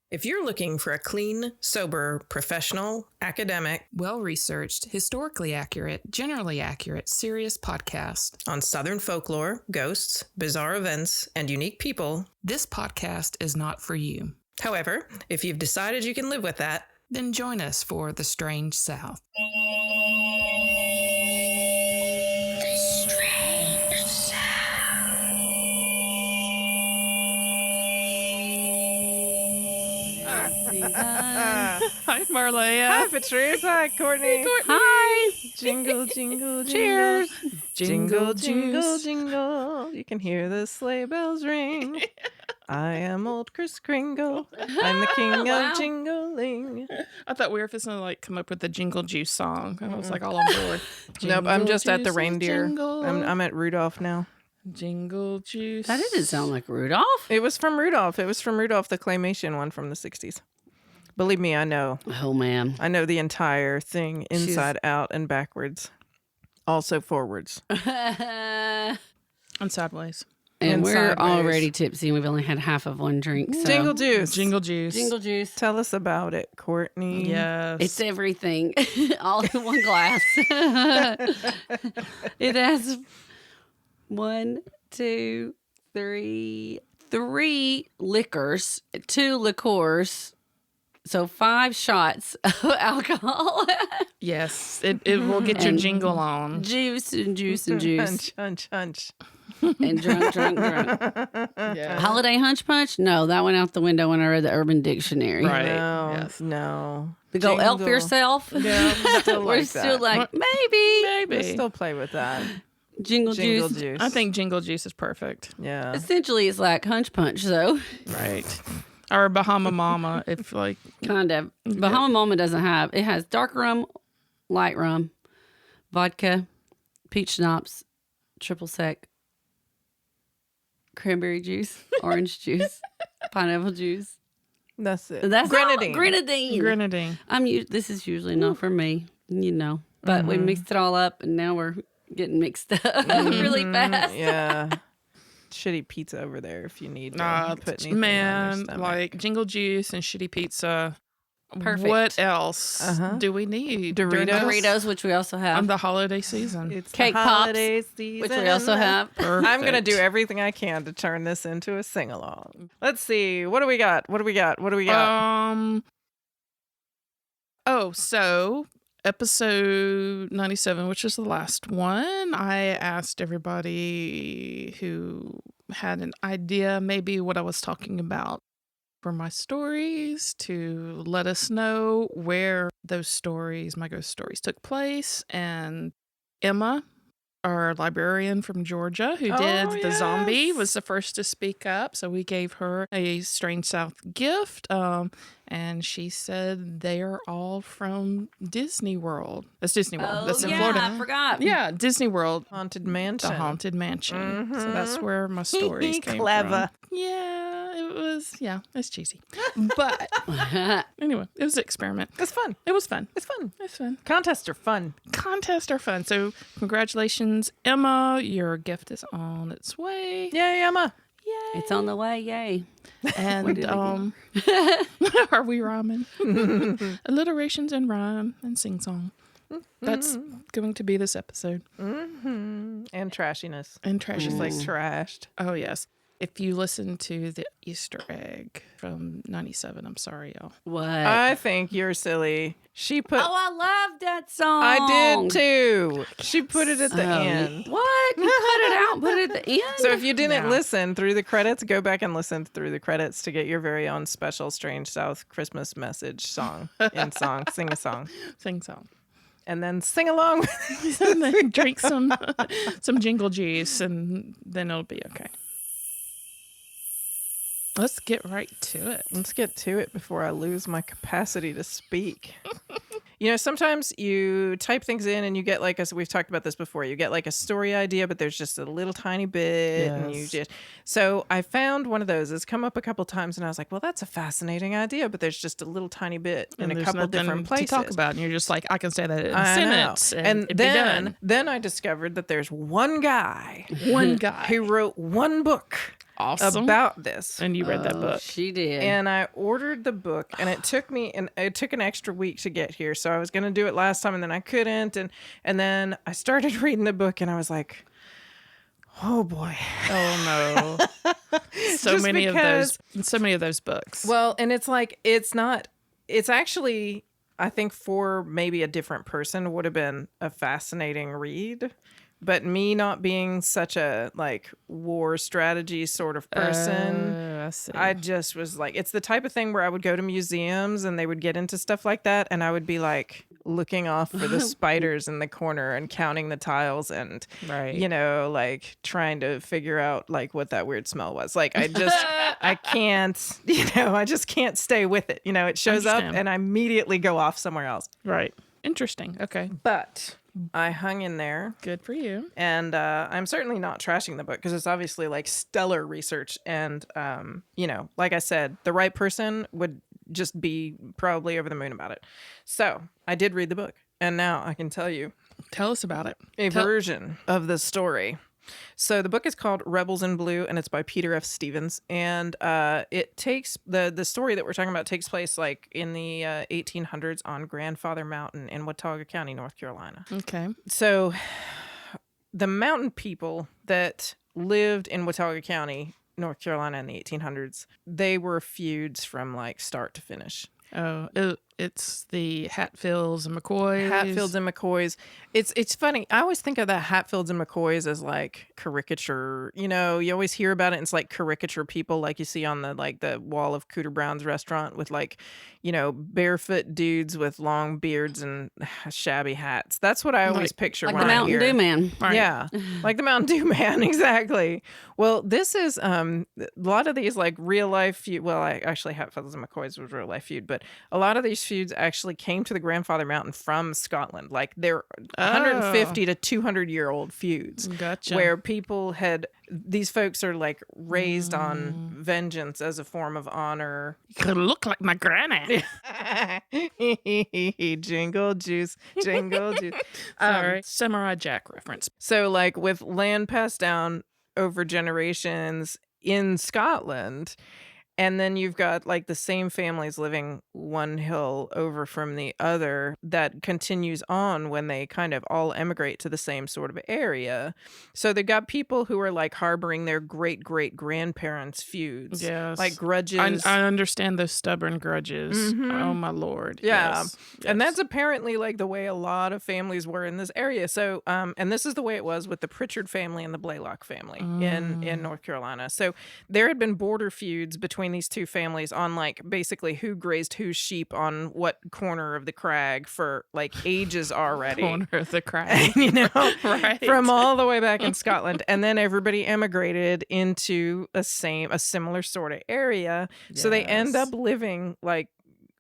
If you're looking for a clean, sober, professional, academic, well-researched, historically accurate, generally accurate, serious podcast on Southern folklore, ghosts, bizarre events, and unique people, this podcast is not for you. However, if you've decided you can live with that, then join us for The Strange South. Hi, Marleah. Hi, Patrice. Hi, Courtney. Hi. Jingle, jingle, jingle. Cheers. Jingle, jingle, jingle. You can hear the sleigh bells ring. I am old Kris Kringle. I'm the king Wow. of jingling. I thought we were just going to come up with the Jingle Juice song. I was all on board. Nope, I'm just at the Jingle reindeer. jingle. I'm at Rudolph now. Jingle Juice. That didn't sound like Rudolph. It was from Rudolph. It was from Rudolph, the claymation one from the 60s. Believe me, I know. Oh, man. I know the entire thing inside out and backwards. Also forwards. And sideways. And And we're sideways. already tipsy, and we've only had half of one drink. So. Jingle Juice. Jingle Juice. Jingle Juice. Tell us about it, Courtney. Yes. It's everything, all in one glass. It has 1, 2, 3 liquors, 2 liqueurs, so 5 shots of alcohol, Yes. It will get your And jingle on. juice and juice and juice, Hunch, hunch, hunch. and drunk. Yeah. Holiday hunch punch? No, that went out the window when I read the Urban Dictionary. Right. No, Yes. no. To go elf Jingle. yourself. Yeah, we still We're like still that. like, maybe. Maybe. We still play with that. Jingle Jingle juice. Juice. I think Jingle Juice is perfect. Yeah. Essentially, it's like hunch punch, though. Right. Or Bahama Mama, if Kind of. Bahama Mama doesn't have. It has dark rum, light rum, vodka, peach schnapps, triple sec, cranberry juice, orange juice, pineapple juice. That's it. That's Grenadine. all. Grenadine. grenadine. This is usually not for me, but we mixed it all up, and now we're getting mixed up really fast. Yeah. Shitty pizza over there if you need to put anything on your Man, stomach. like Jingle Juice and shitty pizza. Perfect. What else do we need? during Doritos. Doritos, which we also On have, the holiday season. It's Cake the Pops, holiday season. which we also have. I'm going to do Perfect. everything I can to turn this into a sing-along. Let's see. What do we got? So episode 97, which is the last one, I asked everybody who had an idea, maybe what I was talking about for my stories, to let us know where those stories, my ghost stories, took place. And Emma, our librarian from Georgia who did the zombie, was the first to speak up. So we gave her a Strange South gift. And she said they are all from Disney World. That's Disney World. That's in Florida. I forgot. Yeah, Disney World. Haunted Mansion. The Haunted Mansion. So that's where my stories came Clever. from. Yeah, it was, it's cheesy. But anyway, it was an experiment. It's fun. It was fun. It's fun. It's fun. Contests are fun. Contests are fun. So congratulations, Emma. Your gift is on its way. Yay, Emma. Yay. It's on the way. Yay. And are we rhyming? Alliterations and rhyme and sing song. That's going to be this episode. And trashiness. And trash Just is like trashed. oh yes. If you listen to the Easter egg from 97, I'm sorry, y'all. What? I think you're silly. She put... I love that song. I did too. She put it at the end. What? You cut it out and put it at the end? So if you didn't Yeah. listen through the credits, go back and listen through the credits to get your very own special Strange South Christmas message song. Sing a song. Sing song. And then sing along with it. And then drink some Jingle Juice, and then it'll be okay. Let's get right to it. Let's get to it before I lose my capacity to speak. Sometimes you type things in and you get we've talked about this before, you get like a story idea, but there's just a little tiny bit. And so I found one of those. It's come up a couple times and I was like, well, that's a fascinating idea, but there's just a little tiny bit in a couple different places to talk about. And you're just like, I can say that in a I sentence. know. And it'd be done. Then I discovered that there's one guy One guy. who wrote one book Awesome. about this. And you read that book. She did. And I ordered the book, and it took an extra week to get here. So I was going to do it last time, and then I couldn't. And then I started reading the book, and I was like, oh boy. Oh no. So many of those books. Well, and it's like, it's actually, I think for maybe a different person would have been a fascinating read. But me not being such a like war strategy sort of person, I just was like, it's the type of thing where I would go to museums and they would get into stuff like that. And I would be like looking off for the spiders in the corner and counting the tiles and, like trying to figure out like what that weird smell was. Like I can't, I just can't stay with it. It shows up and I immediately go off somewhere else. Right. Interesting. Okay. But I hung in there. Good for you. And I'm certainly not trashing the book because it's obviously like stellar research. And, like I said, the right person would just be probably over the moon about it. So I did read the book. And now I can tell you. Tell us about it. A version of the story. So the book is called Rebels in Blue, and it's by Peter F. Stevens. And it takes the story that we're talking about takes place like in the 1800s on Grandfather Mountain in Watauga County, North Carolina. Okay. So the mountain people that lived in Watauga County, North Carolina in the 1800s, they were feuds from like start to finish. Oh, it's the Hatfields and McCoys. Hatfields and McCoys. It's funny. I always think of that Hatfields and McCoys as like caricature. You always hear about it. And it's like caricature people, like you see on the wall of Cooter Brown's restaurant with like, barefoot dudes with long beards and shabby hats. That's what I always picture like when the Mountain Dew Man. Right. Yeah, like the Mountain Dew Man, exactly. Well, this is a lot of these like real life feud. Well, actually Hatfields and McCoys was real life feud, but a lot of these feuds actually came to the Grandfather Mountain from Scotland. Like they're 150 to 200-year-old feuds. Gotcha. Where people these folks are like raised on vengeance as a form of honor. You could look like my granny. Jingle juice, jingle juice. Sorry. Samurai Jack reference. So like with land passed down over generations in Scotland, and then you've got like the same families living one hill over from the other that continues on when they kind of all emigrate to the same sort of area. So they've got people who are like harboring their great-great-grandparents' feuds. Yes. Like grudges. I understand those stubborn grudges. Mm-hmm. Oh, my Lord. Yeah. Yes. And that's apparently like the way a lot of families were in this area. So, and this is the way it was with the Pritchard family and the Blalock family in North Carolina. So there had been border feuds between these two families on like basically who grazed whose sheep on what corner of the crag for like ages already. Corner of the crag. Right. From all the way back in Scotland. And then everybody emigrated into a similar sort of area. Yes. So they end up living like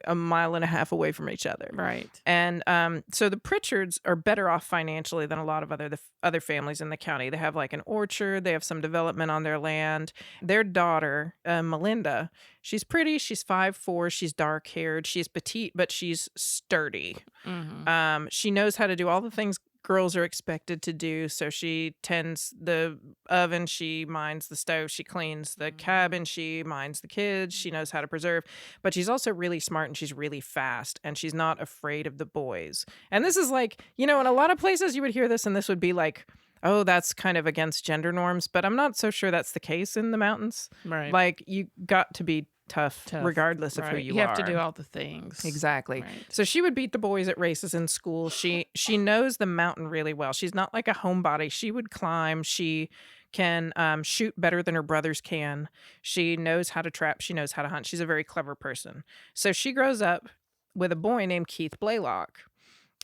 a mile and a half away from each other. Right. And so the Pritchards are better off financially than a lot of other families in the county. They have like an orchard. They have some development on their land. Their daughter, Malinda, she's pretty. She's 5'4". She's dark haired. She's petite, but she's sturdy. Mm-hmm. She knows how to do all the things girls are expected to do. So she tends the oven, she minds the stove, she cleans the cabin, she minds the kids, she knows how to preserve. But she's also really smart and she's really fast and she's not afraid of the boys. And this is like, in a lot of places you would hear this and this would be like, oh, that's kind of against gender norms. But I'm not so sure that's the case in the mountains. Right. Like you got to be tough regardless of who you are. You have to do all the things. Exactly. Right. So she would beat the boys at races in school. She knows the mountain really well. She's not like a homebody. She would climb. She can shoot better than her brothers can. She knows how to trap. She knows how to hunt. She's a very clever person. So she grows up with a boy named Keith Blalock.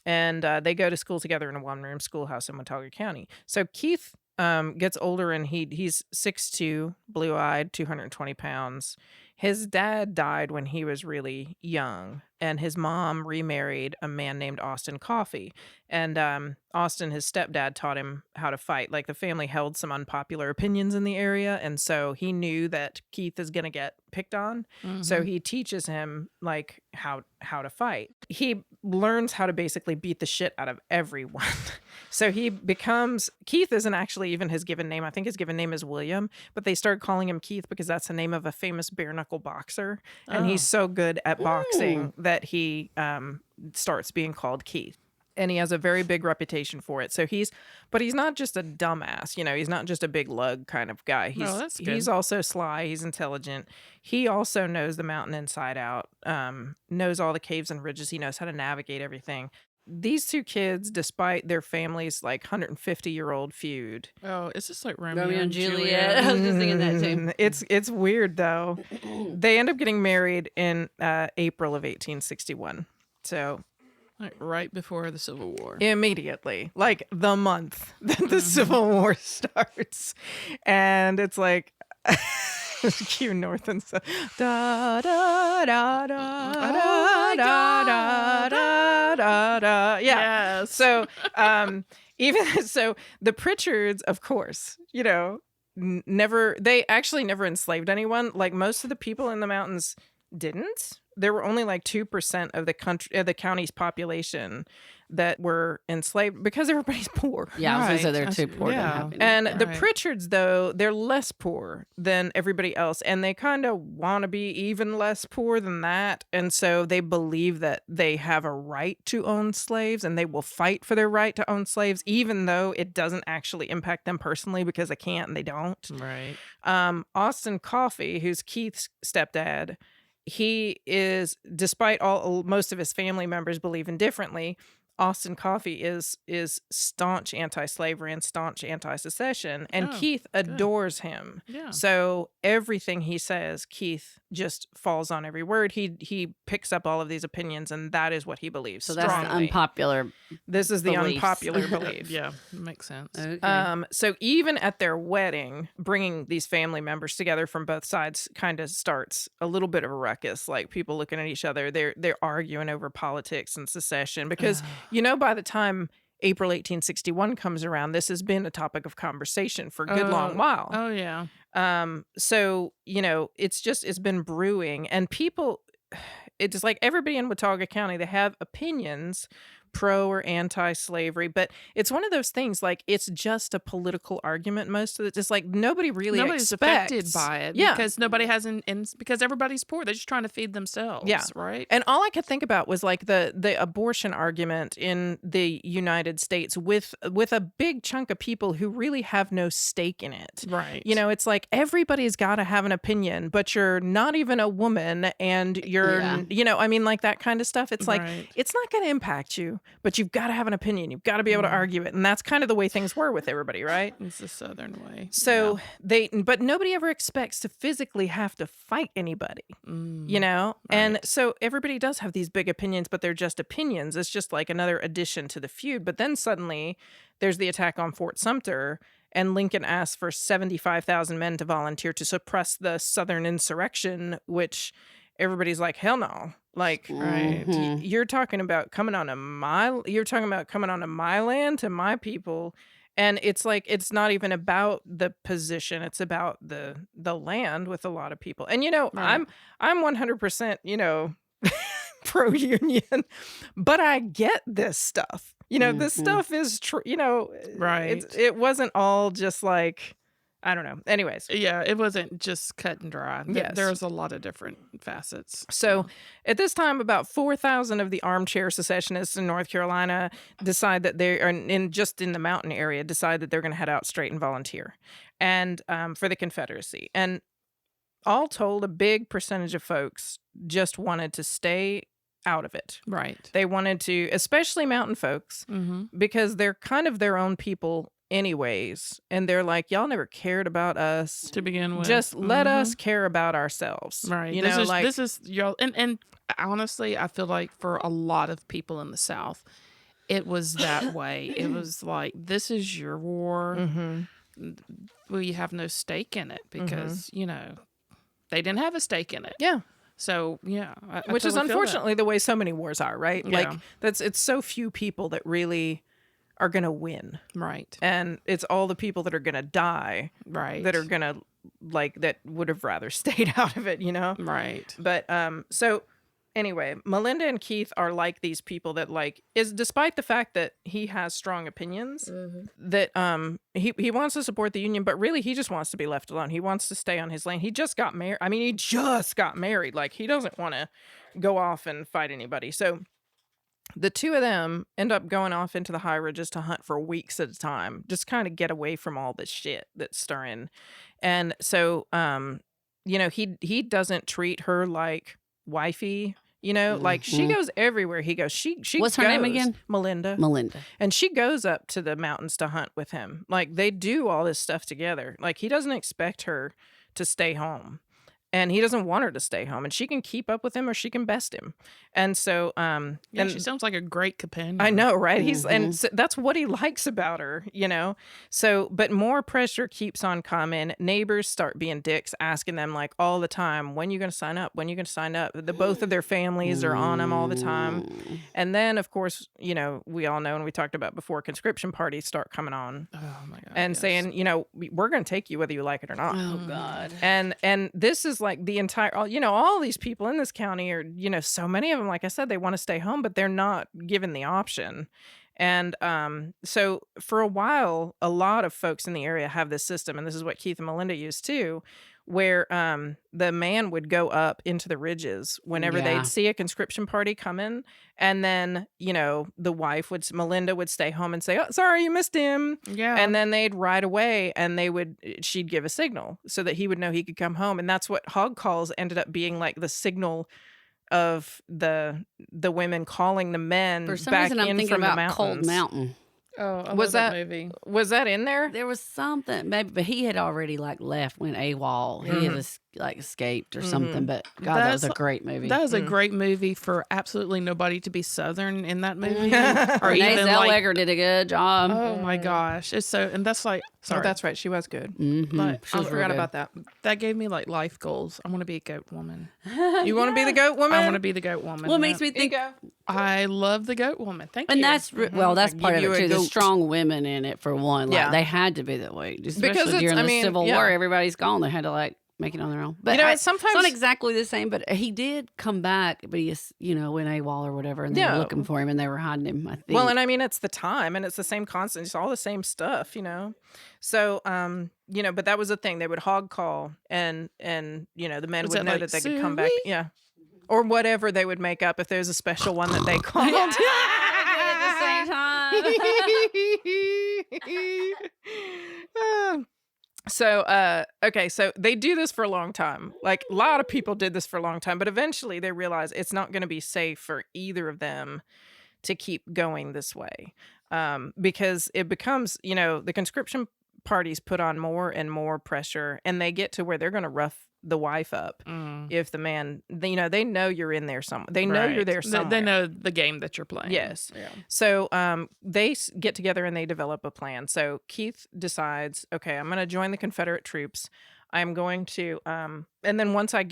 And they go to school together in a one-room schoolhouse in Watauga County. So Keith gets older and he's 6'2", blue-eyed, 220 pounds. His dad died when he was really young. and his mom remarried a man named Austin Coffey. And Austin, his stepdad, taught him how to fight. Like, the family held some unpopular opinions in the area, and so he knew that Keith is going to get picked on. So he teaches him like how to fight. He learns how to basically beat the shit out of everyone. So Keith isn't actually even his given name. I think his given name is William, but they started calling him Keith because that's the name of a famous bare knuckle boxer, and he's so good at boxing that he starts being called Keith. And he has a very big reputation for it. So he's not just a dumbass, he's not just a big lug kind of guy. He's also sly. He's intelligent. He also knows the mountain inside out, knows all the caves and ridges. He knows how to navigate everything. These two kids, despite their family's like 150-year-old feud. Oh, is this like Romeo and and Juliet? I was just thinking that too. It's weird though. They end up getting married in April of 1861. So like right before the Civil War. Immediately, like the month that the Civil War starts. And it's like cue North and South. Da da da da da da da da da. Yeah. Yes. So even so the Pritchards, of course, they actually never enslaved anyone. Like, most of the people in the mountains didn't. There were only like 2% of the county's population that were enslaved because everybody's poor. Yeah, I was going to say they're too poor to have any. And the Pritchards, though, they're less poor than everybody else, and they kind of want to be even less poor than that. And so they believe that they have a right to own slaves, and they will fight for their right to own slaves, even though it doesn't actually impact them personally because they can't and they don't. Right. Austin Coffey, who's Keith's stepdad, he is, despite most of his family members believing differently, Austin Coffey is staunch anti-slavery and staunch anti-secession, and Keith adores him. Yeah. So everything he says, Keith just falls on every word. He picks up all of these opinions, and that is what he believes. So that's the unpopular. This is the beliefs. Unpopular belief. Yeah, makes sense. Okay. So even at their wedding, bringing these family members together from both sides kind of starts a little bit of a ruckus. Like, people looking at each other, they're arguing over politics and secession because. By the time April 1861 comes around, this has been a topic of conversation for a good long while. Oh, yeah. So, it's been brewing, and people, it's like everybody in Watauga County, they have opinions pro or anti-slavery, but it's one of those things, like, it's just a political argument most of it. It's like nobody's affected by it, because nobody because everybody's poor. They're just trying to feed themselves, right? And all I could think about was like the abortion argument in the United States with a big chunk of people who really have no stake in it. Right. It's like everybody's got to have an opinion, but you're not even a woman, and you're, like that kind of stuff. It's like, it's not going to impact you, but you've got to have an opinion. You've got to be able to argue it. And that's kind of the way things were with everybody, right? It's the Southern way. So but nobody ever expects to physically have to fight anybody, Right. And so everybody does have these big opinions, but they're just opinions. It's just like another addition to the feud. But then suddenly there's the attack on Fort Sumter, and Lincoln asks for 75,000 men to volunteer to suppress the Southern insurrection, which everybody's like, hell no. Like, you're talking about coming onto my land, to my people. And it's like, it's not even about the position. It's about the land with a lot of people. And, I'm 100%, pro-union, but I get this stuff. This stuff is true, Right. It wasn't all just like, I don't know. Anyways. Yeah, it wasn't just cut and dry. Yes. There's a lot of different facets. So at this time, about 4,000 of the armchair secessionists in North Carolina decide that they are in the mountain area, decide that they're going to head out straight and volunteer and for the Confederacy. And all told, a big percentage of folks just wanted to stay out of it. Right. They wanted to, especially mountain folks, because they're kind of their own people anyways, and they're like, y'all never cared about us to begin with. Just let us care about ourselves, right? This is y'all, and honestly, I feel like for a lot of people in the South, it was that way. It was like, this is your war. We have no stake in it because they didn't have a stake in it. Yeah. So yeah, which is unfortunately the way so many wars are, right? Yeah. Like it's so few people that really are going to win. Right. And it's all the people that are going to die. Right. That are going to that would have rather stayed out of it, you know? Right. But so anyway, Malinda and Keith are like these people that is despite the fact that he has strong opinions that he wants to support the Union, but really he just wants to be left alone. He wants to stay on his lane. He just got married. I mean, he just got married. Like he doesn't want to go off and fight anybody. So the two of them end up going off into the high ridges to hunt for weeks at a time, just kind of get away from all the shit that's stirring. And so, he doesn't treat her like wifey, like she goes everywhere he goes. She What's her name again? Malinda. And she goes up to the mountains to hunt with him. Like they do all this stuff together. Like he doesn't expect her to stay home. And he doesn't want her to stay home, and she can keep up with him or she can best him. And so, she sounds like a great companion. I know, right? And so that's what he likes about her, So, but more pressure keeps on coming. Neighbors start being dicks, asking them like all the time, "When are you going to sign up? When are you going to sign up?" Both of their families are on them all the time. And then, of course, we all know, and we talked about before, conscription parties start coming on. Oh my God! And saying, we're going to take you whether you like it or not. Oh God! And this is like the entire, all these people in this county are, so many of them, like I said, they want to stay home, but they're not given the option. And so for a while, a lot of folks in the area have this system, and this is what Keith and Malinda used too, where the man would go up into the ridges whenever they'd see a conscription party coming, and then Malinda would stay home and say, "Oh, sorry, you missed him." Yeah. And then they'd ride away, and she'd give a signal so that he would know he could come home. And that's what hog calls ended up being, like the signal of the women calling the men For some back reason, I'm in thinking from the about mountains. Cold Mountain. Oh, I Was love that movie? Was that in there? There was something, maybe, but he had already left, went AWOL. He had escaped or something. But God, that was a great movie. That was a great movie for absolutely nobody to be Southern in that movie. Or Renee even Zellweger did a good job. Oh my gosh, it's so, and that's like, sorry, Oh, that's right. She was good. But She was I real forgot good. about that. that gave me like life goals. I want to be a goat woman. You want to be the goat woman? I want to be the goat woman. Well, it makes me There you think, go. I love the goat woman. Thank you. and that's that's I part of give it you too. a The goat. strong women in it for one. Like Yeah. they had to be that way, Because especially it's- during I the mean, Civil yeah. War. Everybody's gone. They had to make it on their own. But sometimes it's not exactly the same. But he did come back. But he is, went AWOL or whatever, and they were looking for him, and they were hiding him. I think. Well, and I mean, it's the time, and it's the same constant. It's all the same stuff, So, but that was the thing. They would hog call, and the men Was would that know like, that they could come back. "Suey?" Yeah. Or whatever they would make up if there's a special one that they called. at the same time. So, okay, so they do this for a long time. Like a lot of people did this for a long time, but eventually they realize it's not going to be safe for either of them to keep going this way. Because it becomes, the conscription parties put on more and more pressure, and they get to where they're going to rough the wife up if the man, they know you're in there somewhere. They know you're there somewhere. They know the game that you're playing. Yes. Yeah. So they get together and they develop a plan. So Keith decides, okay, I'm going to join the Confederate troops. I'm going to, and then once they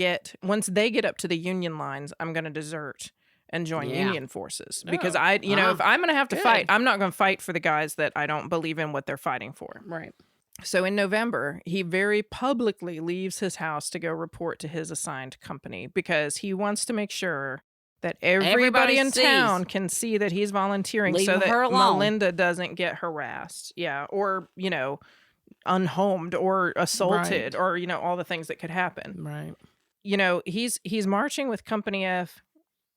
get up to the Union lines, I'm going to desert and join Union forces because if I'm going to have to fight, I'm not going to fight for the guys that I don't believe in what they're fighting for. Right. So in November, he very publicly leaves his house to go report to his assigned company because he wants to make sure that everybody in town can see that he's volunteering so that Malinda doesn't get harassed. Yeah. Or, unhomed or assaulted or, all the things that could happen. Right. He's marching with Company F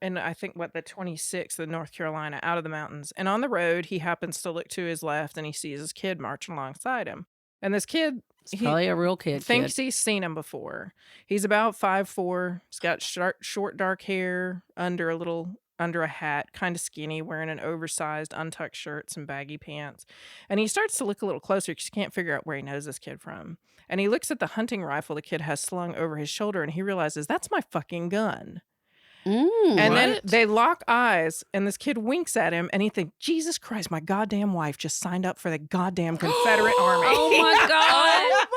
and I think the 26th of North Carolina out of the mountains. And on the road, he happens to look to his left and he sees his kid marching alongside him. And this kid, He's probably a real kid. Thinks he's seen him before. He's about 5'4". He's got short dark hair under a hat, kind of skinny, wearing an oversized untucked shirt, some baggy pants. And he starts to look a little closer because he can't figure out where he knows this kid from. And he looks at the hunting rifle the kid has slung over his shoulder and he realizes that's my fucking gun. And then they lock eyes, and this kid winks at him, and he thinks, Jesus Christ, my goddamn wife just signed up for the goddamn Confederate Army. Oh my God. Oh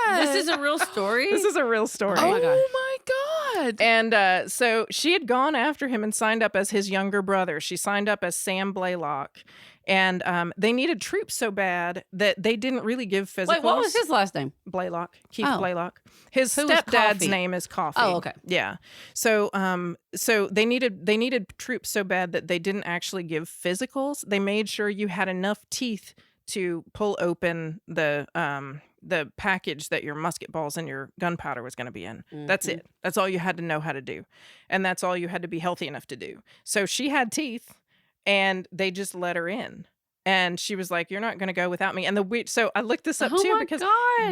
my God! This is a real story? This is a real story. Oh my God. Oh my God. And so she had gone after him and signed up as his younger brother. She signed up as Sam Blalock. And they needed troops so bad that they didn't really give physicals. Wait, what was his last name? Blalock. Keith Oh. Blalock. His Who was stepdad's Coffee? name is Coffee. Oh, okay. Yeah. So they needed troops so bad that they didn't actually give physicals. They made sure you had enough teeth to pull open the package that your musket balls and your gunpowder was going to be in. That's it. That's all you had to know how to do. And that's all you had to be healthy enough to do. So she had teeth and they just let her in. And she was like, "You're not going to go without me." And so I looked this up too because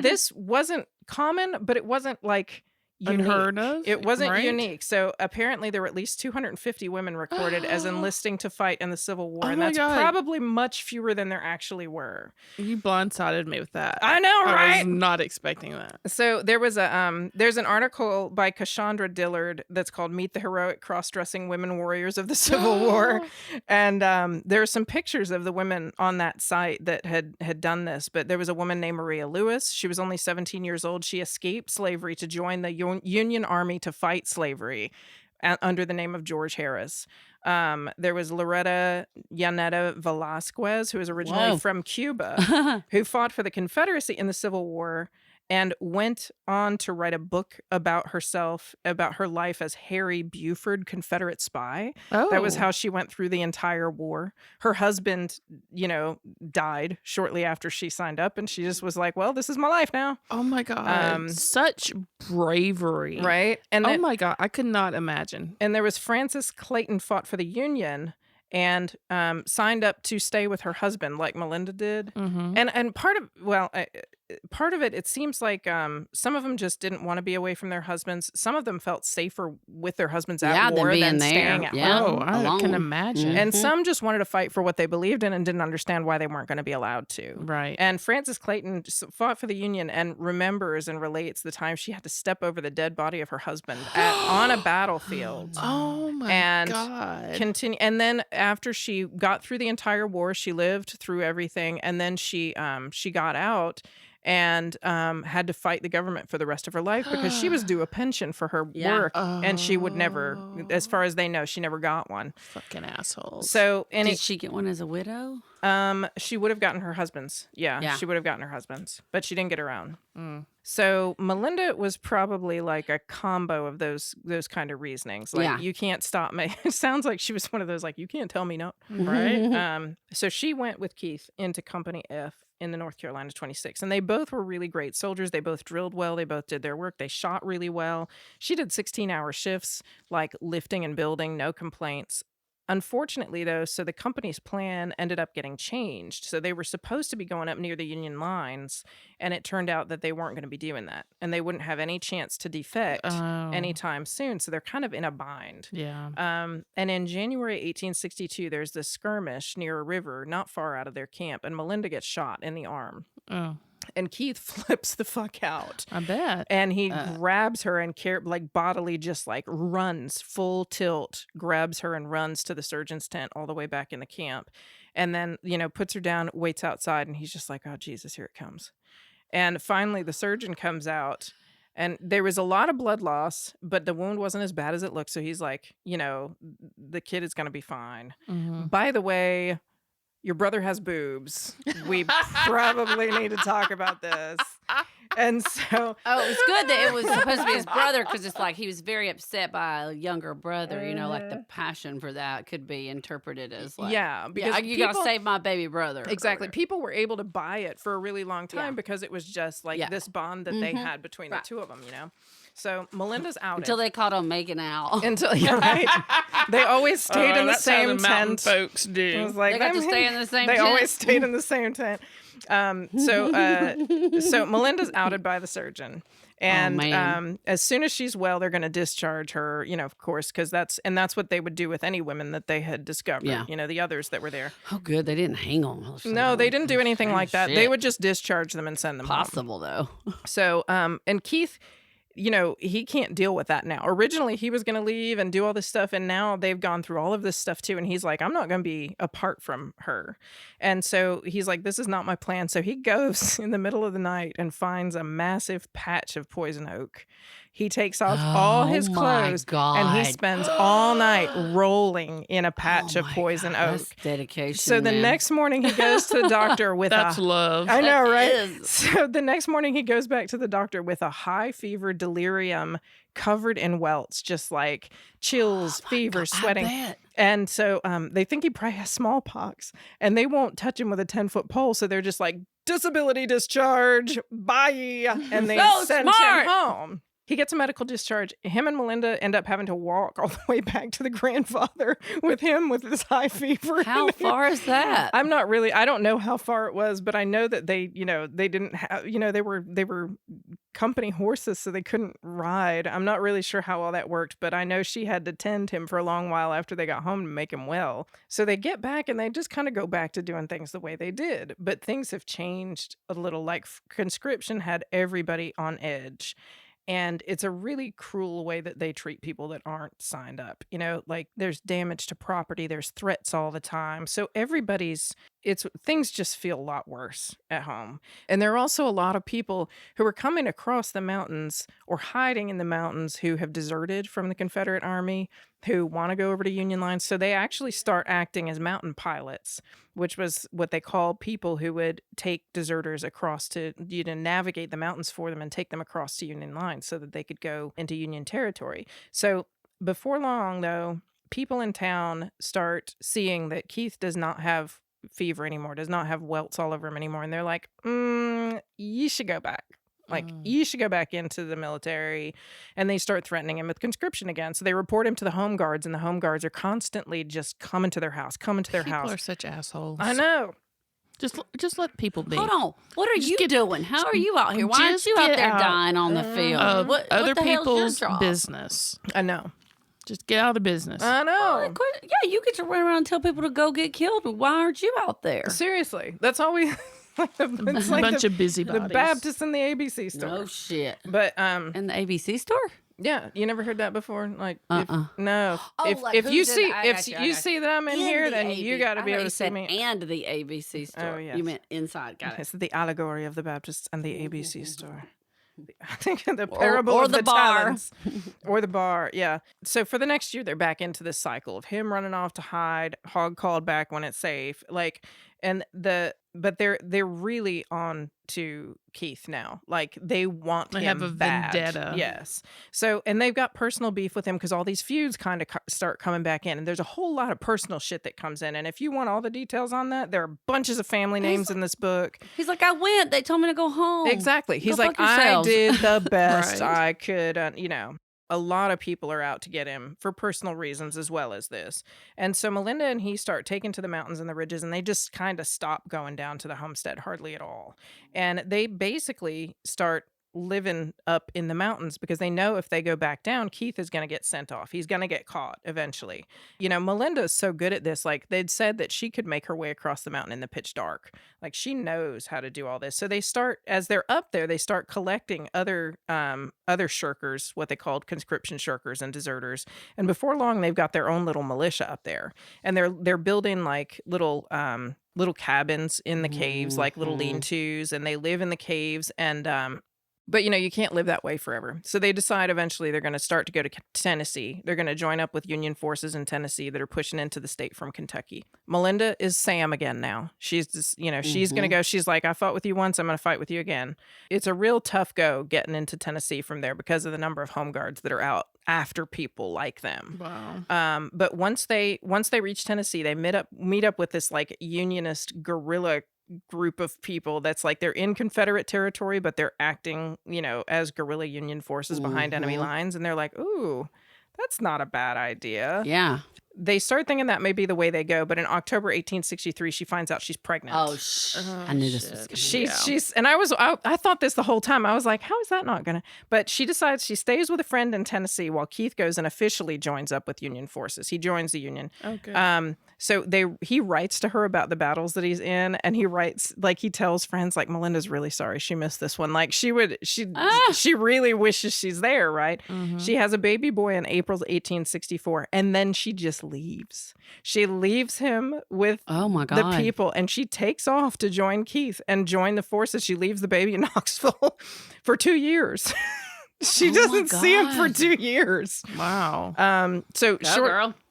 this wasn't common, but it wasn't like unique. Unheard of. It wasn't right? unique. So apparently there were at least 250 women recorded as enlisting to fight in the Civil War. And my that's God. probably much fewer than there actually were. You blindsided me with that. I know, I right? was not expecting that. So there was there's an article by Coshandra Dillard that's called "Meet the Heroic Cross-Dressing Women Warriors of the Civil War." And there are some pictures of the women on that site that had done this. But there was a woman named Maria Lewis. She was only 17 years old. She escaped slavery to join the Union Army to fight slavery under the name of George Harris. There was Loretta Yaneta Velasquez, who was originally from Cuba, who fought for the Confederacy in the Civil War and went on to write a book about herself, about her life as Harry Buford, Confederate spy. Oh. That was how she went through the entire war. Her husband, died shortly after she signed up, and she just was like, "Well, this is my life now." Oh my God. Such bravery. Right? And Oh my God. I could not imagine. And there was Frances Clayton fought for the Union and signed up to stay with her husband like Malinda did. And part of it seems like some of them just didn't want to be away from their husbands. Some of them felt safer with their husbands at war than staying at home. Oh, I can imagine. And some just wanted to fight for what they believed in and didn't understand why they weren't going to be allowed to. Right. And Frances Clayton fought for the Union and remembers and relates the time she had to step over the dead body of her husband on a battlefield. Oh my God. Continue. And then after she got through the entire war, she lived through everything, and then she got out and had to fight the government for the rest of her life because she was due a pension for her work, and she would never, as far as they know, she never got one. Fucking assholes. So, did she get one as a widow? She would have gotten her husband's. Yeah, she would have gotten her husband's, but she didn't get her own. So Malinda was probably like a combo of those kind of reasonings. Like, you can't stop me. It sounds like she was one of those, like, you can't tell me no. Right? So she went with Keith into Company F in the North Carolina 26. And they both were really great soldiers. They both drilled well. They both did their work. They shot really well. She did 16-hour shifts, like lifting and building, no complaints. Unfortunately, though, so the company's plan ended up getting changed. So they were supposed to be going up near the Union lines, and it turned out that they weren't going to be doing that. And they wouldn't have any chance to defect anytime soon. So they're kind of in a bind. Yeah. And in January 1862, there's this skirmish near a river not far out of their camp, and Malinda gets shot in the arm. Oh. And Keith flips the fuck out. I bet. And he grabs her and bodily just like runs full tilt, grabs her and runs to the surgeon's tent all the way back in the camp. And then, puts her down, waits outside, and he's just like, "Oh, Jesus, here it comes." And finally the surgeon comes out, and there was a lot of blood loss, but the wound wasn't as bad as it looked. So he's like, the kid is going to be fine. By the way, your brother has boobs. We probably need to talk about this. And so... Oh, it was good that it was supposed to be his brother, because it's like he was very upset by a younger brother. Like the passion for that could be interpreted as like... Yeah, because you got to save my baby brother. Exactly. People were able to buy it for a really long time because it was just like this bond that they had between the two of them, So Malinda's outed. Until they caught them making out. Right. They always stayed in the same tent. Folks do. It was like, they got to stay in the same tent. They always stayed in the same tent. So Melinda's outed by the surgeon. And as soon as she's well, they're going to discharge her, of course, because that's what they would do with any women that they had discovered, the others that were there. Oh, good. They didn't hang them. No, they didn't do anything like that. They would just discharge them and send them Possible, home. Though. So, and Keith... he can't deal with that now. Originally, he was going to leave and do all this stuff, and now they've gone through all of this stuff too, and he's like, I'm not going to be apart from her. And so he's like, this is not my plan. So he goes in the middle of the night and finds a massive patch of poison oak. He takes off all his clothes and he spends all night rolling in a patch of poison oak. That's dedication. So the next morning he goes to the doctor with That's love. I know, right? Is. So the next morning he goes back to the doctor with a high fever delirium covered in welts, just like chills, fever, sweating. And so they think he probably has smallpox, and they won't touch him with a 10-foot pole. So they're just like, disability discharge, bye. And they send him home. He gets a medical discharge. Him and Malinda end up having to walk all the way back to the grandfather with him with this high fever. How far is that? I don't know how far it was, but I know that they didn't have, they were company horses, so they couldn't ride. I'm not really sure how all that worked, but I know she had to tend him for a long while after they got home to make him well. So they get back and they just kind of go back to doing things the way they did. But things have changed a little. Like conscription had everybody on edge. And it's a really cruel way that they treat people that aren't signed up. Like there's damage to property, there's threats all the time. So things just feel a lot worse at home. And there are also a lot of people who are coming across the mountains or hiding in the mountains who have deserted from the Confederate Army, who want to go over to Union lines. So they actually start acting as mountain pilots, which was what they call people who would take deserters across to navigate the mountains for them and take them across to Union lines so that they could go into Union territory. So before long, though, people in town start seeing that Keith does not have fever anymore, does not have welts all over him anymore. And they're like, you should go back. Like, you should go back into the military. And they start threatening him with conscription again. So they report him to the Home Guards, and the Home Guards are constantly just coming to their house. People are such assholes. I know. Just let people be. Hold on. What are you doing? How are you out here? Why aren't you out there dying on the field? What other the hell's people's your job? business. I know. Just get out of business. I know. Yeah, you get to run around and tell people to go get killed. Why aren't you out there? Seriously. That's all we... It's like a bunch of busybodies. The Baptist and the ABC store. No shit. But and the ABC store? Yeah, you never heard that before? Like no. Oh, if you see that I'm in here, then you got to be able to see me. And the ABC store. Oh, yes. You meant inside. Got it. It's the allegory of the Baptist and the ABC store. I think the parable of the bar. talents. Or the bar, yeah. So for the next year, they're back into this cycle of him running off to hide, hog called back when it's safe. But they're really on to Keith now. Like they want him have a bad. vendetta. Yes. So, and they've got personal beef with him because all these feuds kind of start coming back in, and there's a whole lot of personal shit that comes in. And if you want all the details on that, there are bunches of family names in this book. He's like, I went. They told me to go home. Exactly. He's like, I did the best I could. A lot of people are out to get him for personal reasons as well as this. And so Malinda and he start taking to the mountains and the ridges, and they just kind of stop going down to the homestead hardly at all. And they basically start living up in the mountains because they know if they go back down, Keith is going to get sent off. He's going to get caught eventually. Malinda is so good at this. Like they'd said that she could make her way across the mountain in the pitch dark. Like she knows how to do all this. So they start, as they're up there, they start collecting other shirkers, what they called conscription shirkers and deserters. And before long, they've got their own little militia up there, and they're building like little cabins in the caves, like little lean-tos, and they live in the caves. And but you can't live that way forever. So they decide eventually they're going to start to go to Tennessee. They're going to join up with Union forces in Tennessee that are pushing into the state from Kentucky. Malinda is Sam again now. She's just, she's going to go. She's like, I fought with you once. I'm going to fight with you again. It's a real tough go getting into Tennessee from there because of the number of home guards that are out after people like them. Wow. But once they reach Tennessee, they meet up with this like Unionist guerrilla group of people that's like they're in Confederate territory, but they're acting, as guerrilla Union forces behind enemy lines. And they're like, ooh, that's not a bad idea. Yeah. They start thinking that may be the way they go, but in October 1863, she finds out she's pregnant. I knew this was she's and I thought this the whole time. I was like, how is that not gonna? But she decides she stays with a friend in Tennessee while Keith goes and officially joins up with Union forces. He joins the Union. Okay. So he writes to her about the battles that he's in, and he writes, like, he tells friends like, Melinda's really sorry she missed this one. Like she really wishes she's there, right? Mm-hmm. She has a baby boy in April 1864, and then she just leaves. She leaves him with the people, and she takes off to join Keith and join the forces. She leaves the baby in Knoxville for 2 years. She doesn't see him for 2 years. Wow. So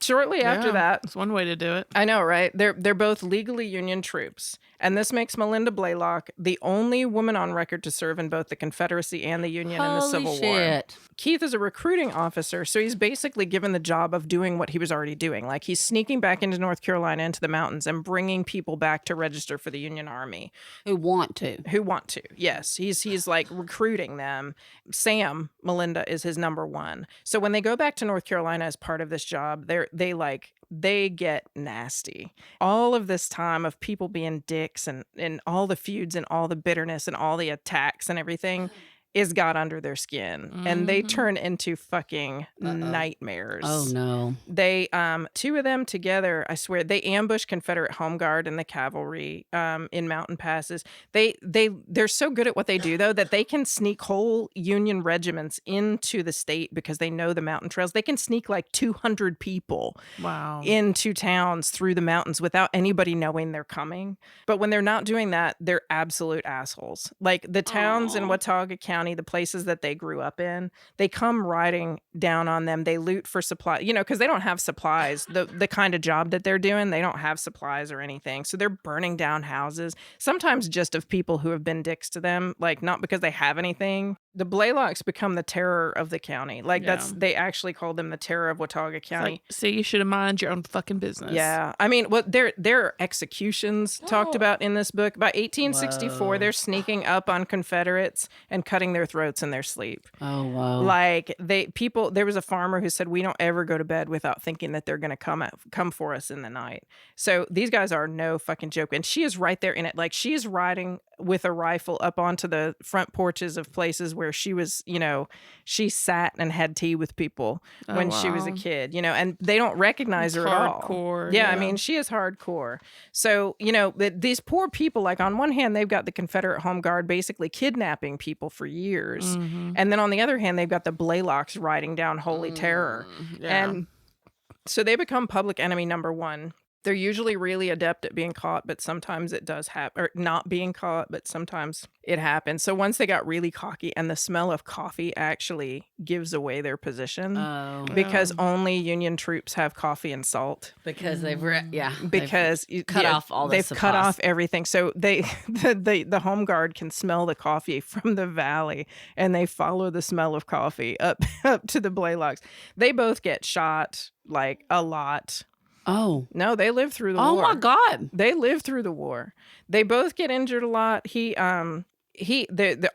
shortly after that, that's one way to do it. I know, right? They're both legally Union troops, and this makes Malinda Blalock the only woman on record to serve in both the Confederacy and the Union in the Civil War. Keith is a recruiting officer, so he's basically given the job of doing what he was already doing. Like, he's sneaking back into North Carolina, into the mountains, and bringing people back to register for the Union Army. Who want to, yes. He's like recruiting them. Sam, Malinda, is his number one. So when they go back to North Carolina as part of this job, they get nasty. All of this time of people being dicks and all the feuds and all the bitterness and all the attacks and everything is got under their skin, and they turn into fucking nightmares. Oh no. They two of them together, I swear, they ambush Confederate home guard and the cavalry in mountain passes. They're so good at what they do, though, that they can sneak whole Union regiments into the state because they know the mountain trails. They can sneak like 200 people into towns through the mountains without anybody knowing they're coming. But when they're not doing that, they're absolute assholes. Like the towns in Watauga County, the places that they grew up in, they come riding down on them. They loot for supply, because they don't have supplies. The kind of job that they're doing, they don't have supplies or anything. So they're burning down houses, sometimes just of people who have been dicks to them, like not because they have anything. The Blalocks become the terror of the county. They actually called them the terror of Watauga County. See, you should have mind your own fucking business. Yeah. I mean, there are executions talked about in this book. By 1864, they're sneaking up on Confederates and cutting their throats in their sleep. Oh, wow. Like there was a farmer who said, we don't ever go to bed without thinking that they're going to come for us in the night. So these guys are no fucking joke. And she is right there in it. Like, she's riding with a rifle up onto the front porches of places where she was, she sat and had tea with people when she was a kid, and they don't recognize her at all. Hardcore. Yeah, I mean, she is hardcore. So, these poor people, like, on one hand, they've got the Confederate Home Guard basically kidnapping people for years. And then on the other hand, they've got the Blalocks riding down Holy Terror. Yeah. And so they become public enemy number one. They're usually really adept at being caught, but sometimes it does happen, or not being caught, but sometimes it happens. So once they got really cocky, and the smell of coffee actually gives away their position because only Union troops have coffee and salt. Because they've cut off all the they've supplies. cut off everything. So the home guard can smell the coffee from the valley, and they follow the smell of coffee up to the Blalocks. They both get shot, like, a lot. Oh. No, they lived through the war. Oh my God. They lived through the war. They both get injured a lot.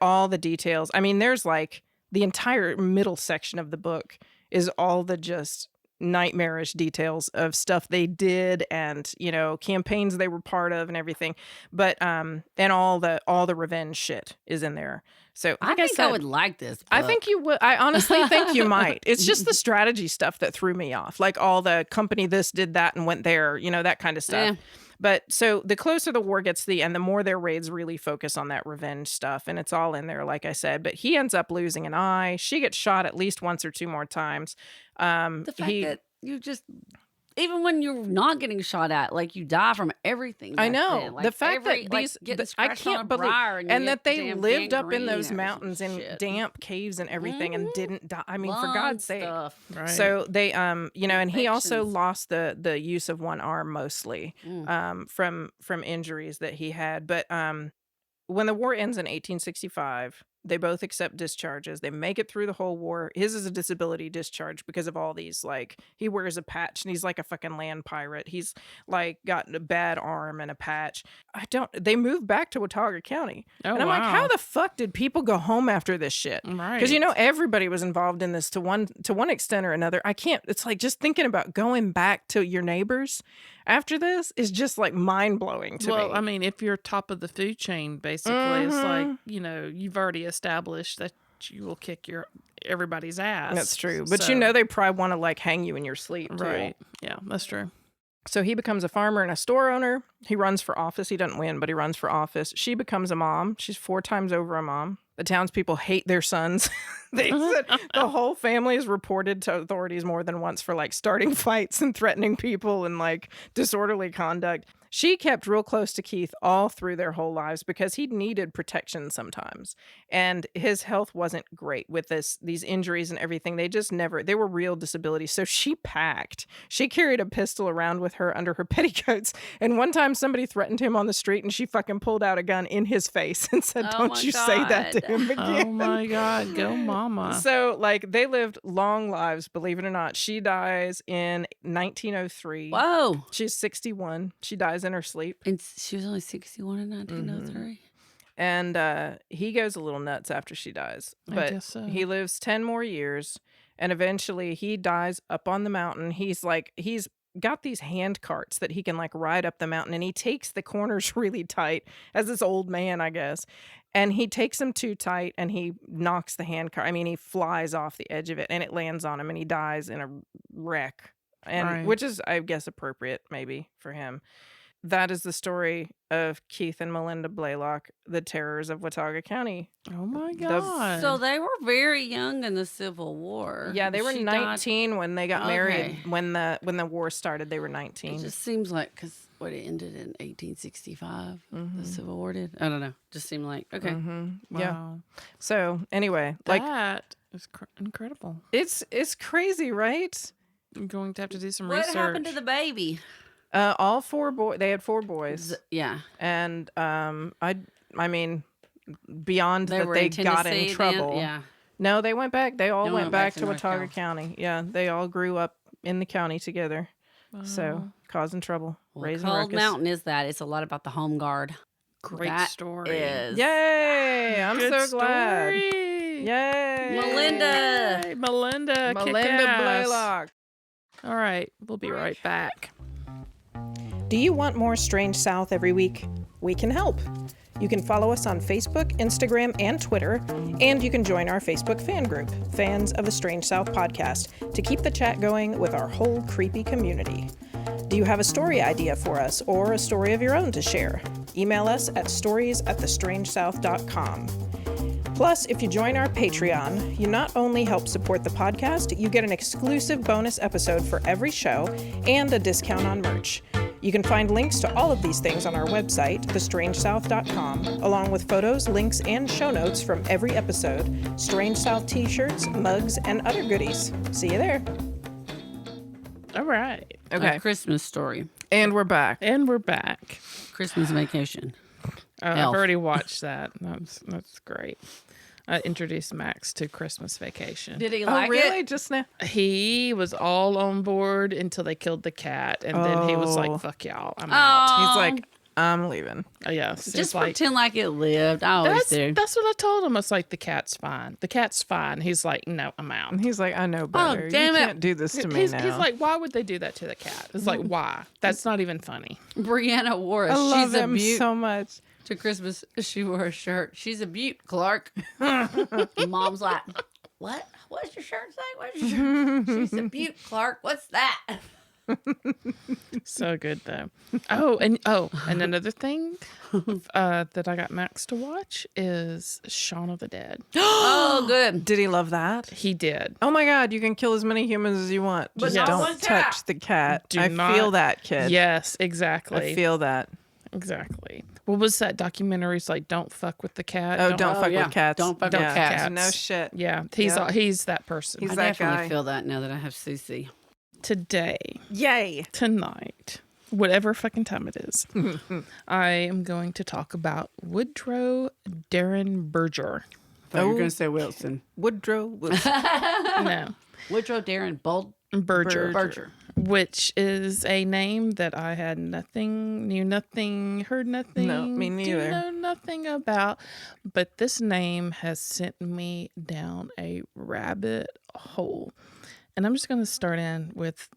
All the details. I mean, there's like the entire middle section of the book is all the just nightmarish details of stuff they did and, campaigns they were part of and everything. But and all the revenge shit is in there. So I think I would like this book. I think you would. I honestly think you might. It's just the strategy stuff that threw me off. Like all the company this did that and went there, that kind of stuff. Yeah. But so the closer the war gets to the end, the more their raids really focus on that revenge stuff. And it's all in there, like I said. But he ends up losing an eye. She gets shot at least once or two more times. The fact that you just... Even when you're not getting shot at, like, you die from everything. I know. Like the fact that these, I can't believe, and that they lived up in those mountains in damp caves and everything and didn't die. I mean, for God's sake. Right. So they, and he also lost the use of one arm mostly from injuries that he had. But when the war ends in 1865, they both accept discharges. They make it through the whole war. His is a disability discharge because of all these, like, he wears a patch and he's like a fucking land pirate. He's like got a bad arm and a patch. They moved back to Watauga County. And I'm like, how the fuck did people go home after this shit? Right. Because, everybody was involved in this to one extent or another. It's like just thinking about going back to your neighbors after this is just like mind blowing to me. Well, I mean, if you're top of the food chain, basically, it's like, you've already established that you will kick everybody's ass. That's true. But they probably want to like hang you in your sleep too. Right. Yeah, that's true. So he becomes a farmer and a store owner. He runs for office. He doesn't win, but he runs for office. She becomes a mom. She's 4 times over a mom. The townspeople hate their sons. They said the whole family is reported to authorities more than once for like starting fights and threatening people and like disorderly conduct. She kept real close to Keith all through their whole lives because he needed protection sometimes. And his health wasn't great with these injuries and everything. They were real disabilities. So she packed. She carried a pistol around with her under her petticoats. And one time somebody threatened him on the street and she fucking pulled out a gun in his face and said, don't you say that to him again. Oh my God, go mama. So like they lived long lives, believe it or not. She dies in 1903. Whoa. She's 61. She dies in her sleep. And she was only 61 in 1903. And he goes a little nuts after she dies. I But guess so. he lives 10 more years. And eventually he dies up on the mountain. He's got these hand carts that he can like ride up the mountain. And he takes the corners really tight as this old man, I guess. And he takes them too tight and he knocks the hand cart. I mean, he flies off the edge of it and it lands on him and he dies in a wreck. And Right. which is, I guess, appropriate maybe for him. That is the story of Keith and Malinda Blalock, the terrors of Watauga County. Oh my God. So they were very young in the Civil War. Yeah, they were She died- 19 when they got married. Okay. When the war started, they were 19. It just seems like, because it ended in 1865, the Civil War did. I don't know. Just seemed like, okay. Yeah. Wow. So anyway, like That is incredible. it's crazy, right? I'm going to have to do some What research. happened to the baby? All four boys. They had four boys, Yeah. and I mean, beyond They that, were they in got Tennessee in trouble. then? Yeah. No, they went back. They all They went back to North Watauga Carolina. County. Yeah, they all grew up in the county together. So causing trouble, Well, raising Cold ruckus. Mountain is that. It's a lot about the home guard. Great That story. is- Yay! I'm Good so glad. story. Yay! Malinda. Yay, Malinda. Malinda kick-ass. Blalock. All right, we'll be right back. Do you want more Strange South every week? We can help. You can follow us on Facebook, Instagram, and Twitter, and you can join our Facebook fan group, Fans of a Strange South Podcast, to keep the chat going with our whole creepy community. Do you have a story idea for us or a story of your own to share? Email us at stories@thestrangesouth.com. Plus, if you join our Patreon, you not only help support the podcast, you get an exclusive bonus episode for every show and a discount on merch. You can find links to all of these things on our website, thestrangesouth.com, along with photos, links, and show notes from every episode, Strange South t-shirts, mugs, and other goodies. See you there. All right. A Christmas story. And we're back. And we're back. Christmas vacation. I've Elf. already watched that. That's great. I introduced Max to Christmas Vacation. Did he Oh, like really? it? Just now? He was all on board until they killed the cat, and then he was Oh. like, "Fuck y'all, I'm out." He's like, I'm leaving. Yes, Just it's like, pretend like it lived. I always do. that's what I told him. It's like the cat's fine. The cat's fine. He's like, "No, I'm out." And he's like, I know better. damn you it. can't do this to me He's now. like, "Why would they do that to the cat?" It's like, "Why?" That's not even funny. Brianna wore a I love She's a him Beaut so much. to Christmas. She wore a shirt. She's a beaut, Clark. Mom's like, what? What's your shirt say? What's your shirt? She's a beaut, Clark. What's that? So good though. And another thing that I got Max to watch is Shaun of the Dead. Oh, good. Did he love that? He did. Oh my God, you can kill as many humans as you want. But Just not don't one touch cat. the cat. Do I not- feel that, kid. Yes, I exactly. feel that. Exactly. What was that documentary? It's like, don't fuck with the cat. Oh, don't Oh, fuck yeah. with cats. Don't fuck with Yeah. cats. No shit. Yeah, Yeah. he's that person. He's I that definitely guy. feel that now that I have Susie. Today, Yay. tonight, whatever fucking time it is, I am going to talk about Woodrow Derenberger. Thought you were Oh. going to say Wilson. Woodrow Wilson. No, Woodrow Darren Berger, Berger. which is a name that I had knew nothing, heard nothing. No, me neither. Do know nothing about. But this name has sent me down a rabbit hole. And I'm just going to start in with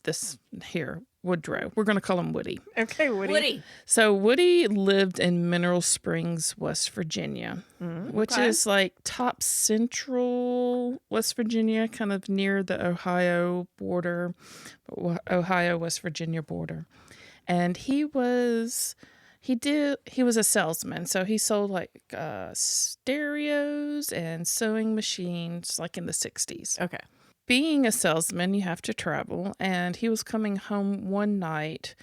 this here, Woodrow. We're going to call him Woody. Okay, Woody. Woody. So Woody lived in Mineral Springs, West Virginia, which okay. is like top central West Virginia, kind of near the Ohio border, Ohio-West Virginia border. And he was a salesman. So he sold like stereos and sewing machines like in the 60s. Okay. Being a salesman, you have to travel, and he was coming home one night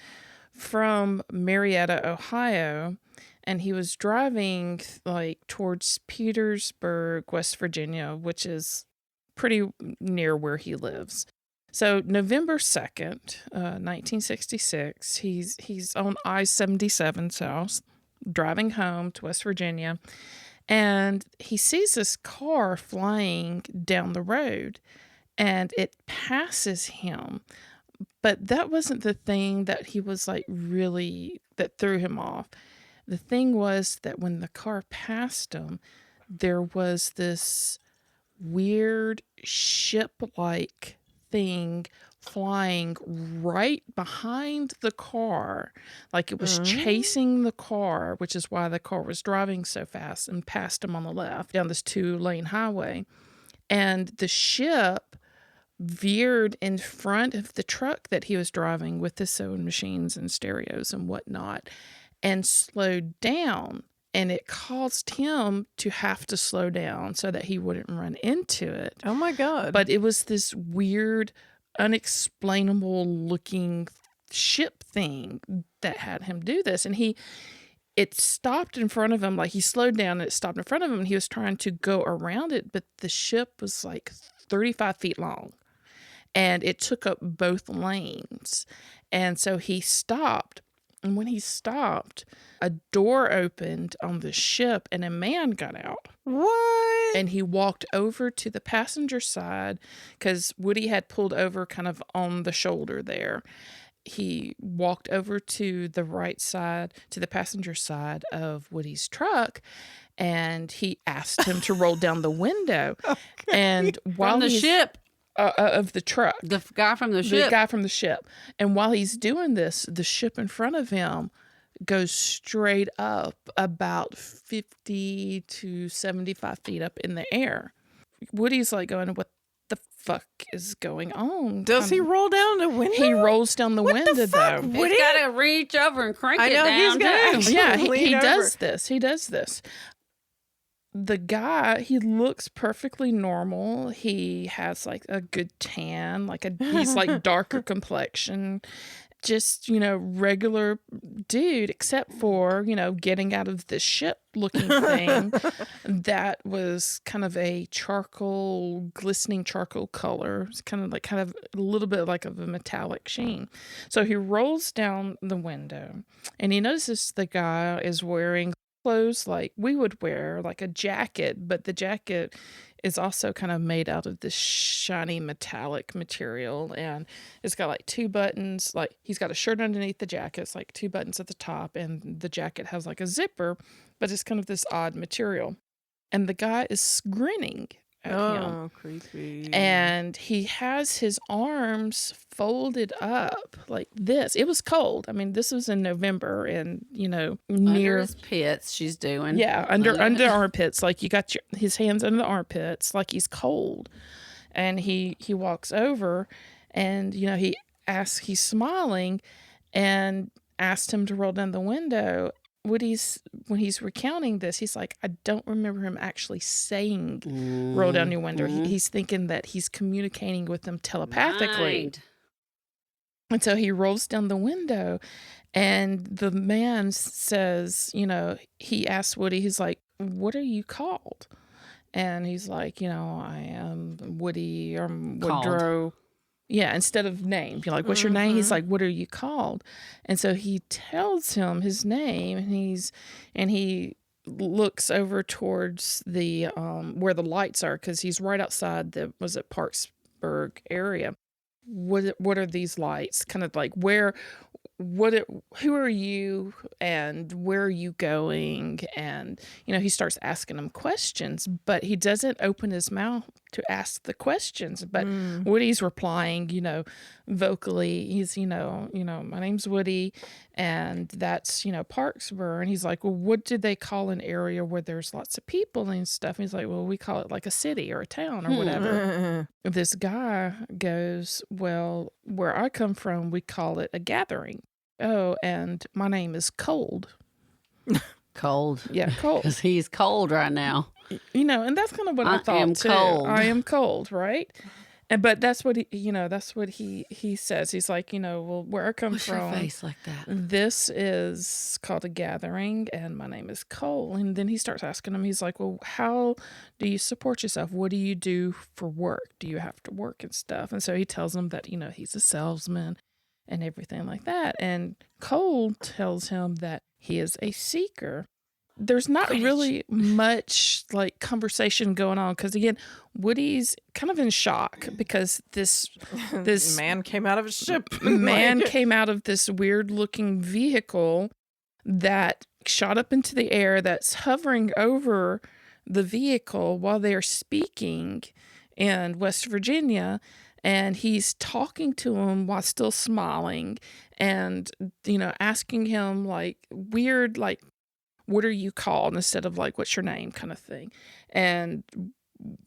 from Marietta, Ohio, and he was driving like towards Petersburg, West Virginia, which is pretty near where he lives. So November 2nd, 1966, he's on I-77 south, driving home to West Virginia, and he sees this car flying down the road, and it passes him. But that wasn't the thing that he was like really, that threw him off. The thing was that when the car passed him, there was this weird ship-like thing flying right behind the car, like it was chasing the car, which is why the car was driving so fast, and passed him on the left down this 2-lane highway. And the ship veered in front of the truck that he was driving with the sewing machines and stereos and whatnot, and slowed down. And it caused him to have to slow down so that he wouldn't run into it. Oh my God. But it was this weird, unexplainable looking ship thing that had him do this. And it stopped in front of him, like he slowed down and it stopped in front of him, and he was trying to go around it, but the ship was like 35 feet long and it took up both lanes. And so he stopped. And when he stopped, a door opened on the ship and a man got out. What? And he walked over to the passenger side because Woody had pulled over kind of on the shoulder there. He walked over to the right side, to the passenger side of Woody's truck, and he asked him to roll down the window. Okay. And while From the ship. Of the truck. The guy from the ship. The guy from the ship. And while he's doing this, the ship in front of him goes straight up about 50 to 75 feet up in the air. Woody's like going, what the fuck is going on? Does he roll down the window? He rolls down the window, though. He's got to reach over and crank it down, he's got too. Yeah, he lean does over. this. He does this. The guy, he looks perfectly normal. He has like a good tan, he's like darker complexion, just, regular dude, except for, getting out of this ship looking thing that was kind of a glistening charcoal color. It's kind of a little bit like of a metallic sheen. So he rolls down the window and he notices the guy is wearing clothes like we would wear, like a jacket, but the jacket is also kind of made out of this shiny metallic material, and it's got like 2 buttons. Like he's got a shirt underneath the jacket, it's like 2 buttons at the top, and the jacket has like a zipper, but it's kind of this odd material. And the guy is grinning at him. Oh, creepy. And he has his arms folded up like this. It was cold. I mean, this was in November, and Under near his pits, she's doing. yeah, under armpits. Like you got his hands under the armpits, like he's cold. And he walks over, and he's smiling, and asked him to roll down the window. When he's recounting this, he's like, I don't remember him actually saying roll down your window. He's thinking that he's communicating with them telepathically. Mind. And so he rolls down the window, and the man says, he asks Woody, he's like, what are you called? And he's like, I am Woody or Woodrow. Yeah, instead of name. You're like, what's your name? He's like, what are you called? And so he tells him his name, and he looks over towards the where the lights are, because he's right outside the Parksburg area. What are these lights? Kind of like who are you and where are you going? And he starts asking him questions, but he doesn't open his mouth to ask the questions. But Woody's replying, vocally. He's my name's Woody, and that's Parksburg. And he's like, well, what do they call an area where there's lots of people and stuff? And he's like, well, we call it like a city or a town or whatever. This guy goes, well, where I come from, we call it a gathering. Oh, and my name is Cold. Cold. Yeah, Cold. Because he's cold right now. And that's kind of what I thought, am too. cold. I am cold, right? But that's what he says. He's like, well, where I come What's from, your face like that? this is called a gathering, and my name is Cole. And then he starts asking him, he's like, well, how do you support yourself? What do you do for work? Do you have to work and stuff? And so he tells him that, he's a salesman and everything like that. And Cole tells him that he is a seeker. There's not really much like conversation going on because, again, Woody's kind of in shock because this man came out of a ship. Came out of this weird looking vehicle that shot up into the air, that's hovering over the vehicle while they're speaking in West Virginia. And he's talking to him while still smiling and, asking him like weird, like, what are you called, instead of like, what's your name kind of thing. And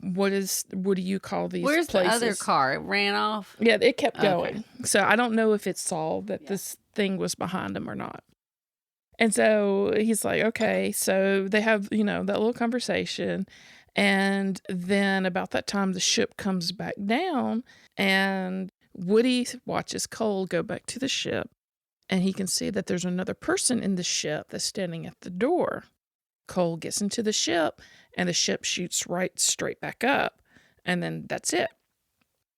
what do you call these Where's places? the other car? It ran off? Yeah, it kept going. Okay. So I don't know if it saw that this thing was behind him or not. And so he's like, okay. So they have, that little conversation. And then about that time, the ship comes back down and Woody watches Cole go back to the ship. And he can see that there's another person in the ship that's standing at the door. Cole gets into the ship, and the ship shoots right straight back up. And then that's it.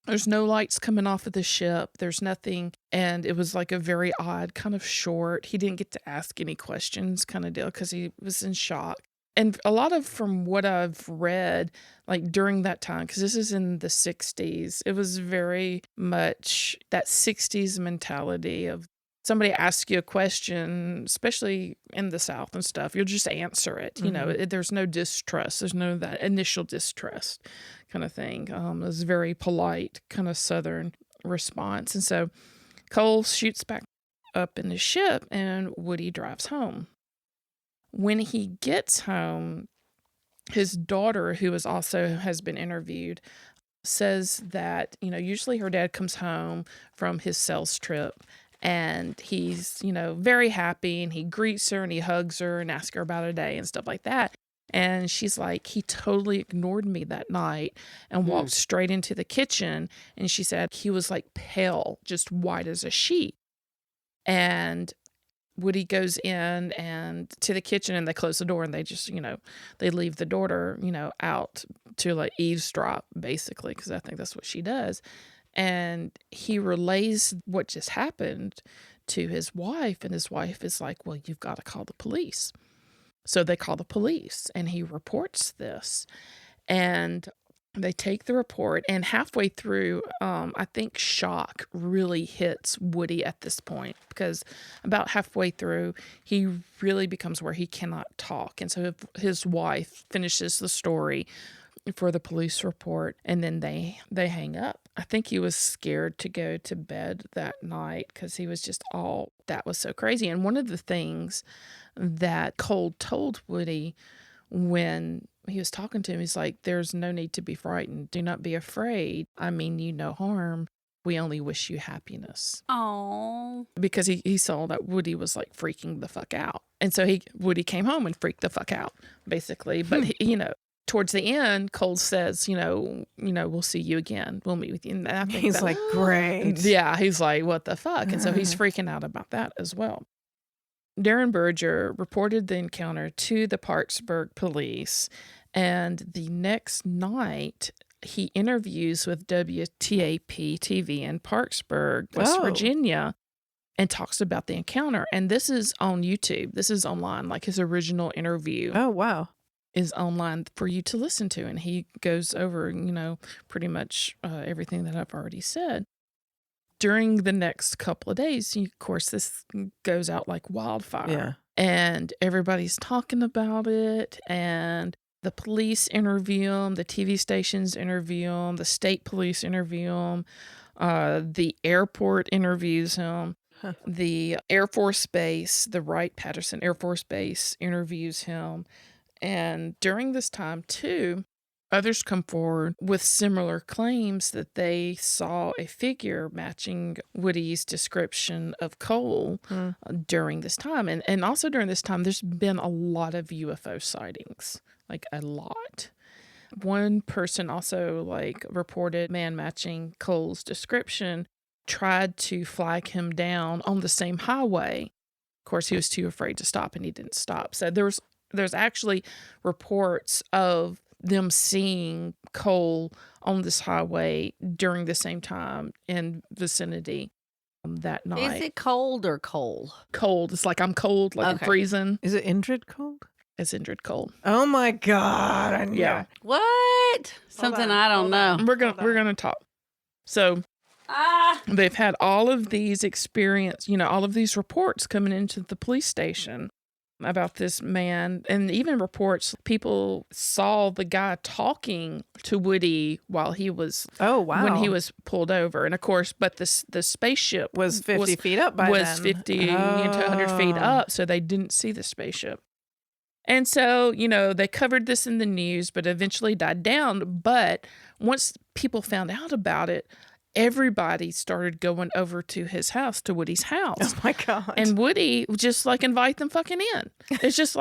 There's no lights coming off of the ship. There's nothing. And it was like a very odd kind of short. He didn't get to ask any questions kind of deal because he was in shock. And a lot of, from what I've read, like during that time, because this is in the 60s, it was very much that 60s mentality of, somebody asks you a question, especially in the South and stuff, you'll just answer it. There's no distrust. There's no that initial distrust kind of thing. It was very polite, kind of Southern response. And so Cole shoots back up in the ship and Woody drives home. When he gets home, his daughter, who has been interviewed, says that, usually her dad comes home from his sales trip and he's, very happy, and he greets her and he hugs her and asks her about her day and stuff like that. And she's like, he totally ignored me that night and walked straight into the kitchen. And she said he was like pale, just white as a sheet. And Woody goes in and to the kitchen, and they close the door, and they just, they leave the daughter, out to like eavesdrop, basically, because I think that's what she does. And he relays what just happened to his wife, and his wife is like, well, you've got to call the police. So they call the police, and he reports this, and they take the report, and halfway through, I think shock really hits Woody at this point, because about halfway through, he really becomes where he cannot talk. And so his wife finishes the story for the police report, and then they hang up. I think he was scared to go to bed that night because he was just that was so crazy. And one of the things that Cole told Woody when he was talking to him, he's like, there's no need to be frightened. Do not be afraid. I mean you no harm. We only wish you happiness. Oh. Because he saw that Woody was like freaking the fuck out. And so Woody came home and freaked the fuck out, basically. But, towards the end, Cole says, we'll see you again. We'll meet with you. And I think he's like, great. Yeah, he's like, what the fuck? And so he's freaking out about that as well. Derenberger reported the encounter to the Parksburg police, and the next night he interviews with WTAP TV in Parksburg, West Virginia, and talks about the encounter. And this is on YouTube. This is online, like his original interview. Oh, wow. Is online for you to listen to. And he goes over, pretty much everything that I've already said. During the next couple of days, of course, this goes out like wildfire. Yeah. And everybody's talking about it. And the police interview him. The TV stations interview him. The state police interview him. The airport interviews him. Huh. The Air Force Base, the Wright-Patterson Air Force Base interviews him. And during this time, too, others come forward with similar claims that they saw a figure matching Woody's description of Cole during this time. And also during this time, there's been a lot of UFO sightings, like a lot. One person also reported man matching Cole's description, tried to flag him down on the same highway. Of course, he was too afraid to stop, and he didn't stop. So there's actually reports of them seeing Cole on this highway during the same time in vicinity that night. Is it cold or coal? Cold. It's like I'm cold, like I'm freezing. Is it Indrid Cold? It's Indrid Cold. Oh my God. I knew. Yeah. What? Something I don't know. We're gonna talk. So they've had all of these all of these reports coming into the police station about this man, and even reports people saw the guy talking to Woody while he was when he was pulled over. And of course, but the spaceship was 50 feet up by then. 50 to 100 feet up, so they didn't see the spaceship. And so, they covered this in the news, but eventually died down. But once people found out about it, everybody started going over to his house, to Woody's house. Oh my God. And Woody would just invite them fucking in. It's just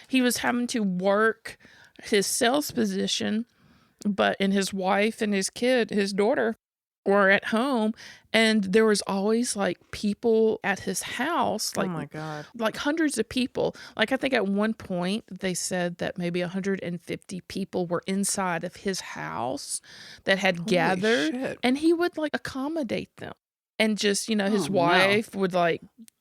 he was having to work his sales position, and his wife and his kid, his daughter, were at home, and there was always people at his house, oh my God, hundreds of people. I think at one point they said that maybe 150 people were inside of his house that had gathered, shit. and he would accommodate them. And just, his wife would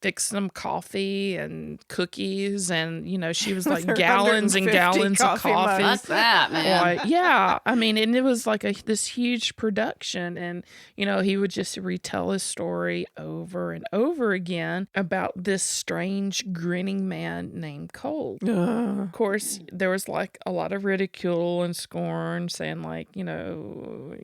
fix them coffee and cookies, and she was gallons and gallons of coffee. What's that, man? Yeah, I mean, and it was this huge production, and he would just retell his story over and over again about this strange grinning man named Cole. Of course, there was a lot of ridicule and scorn, saying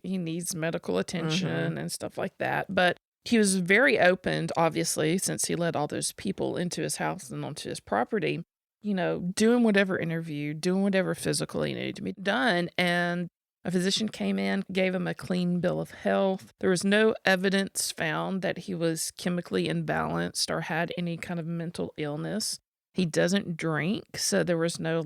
he needs medical attention and stuff like that, but he was very open, obviously, since he let all those people into his house and onto his property, doing whatever interview, doing whatever physically needed to be done. And a physician came in, gave him a clean bill of health. There was no evidence found that he was chemically imbalanced or had any kind of mental illness. He doesn't drink, so there was no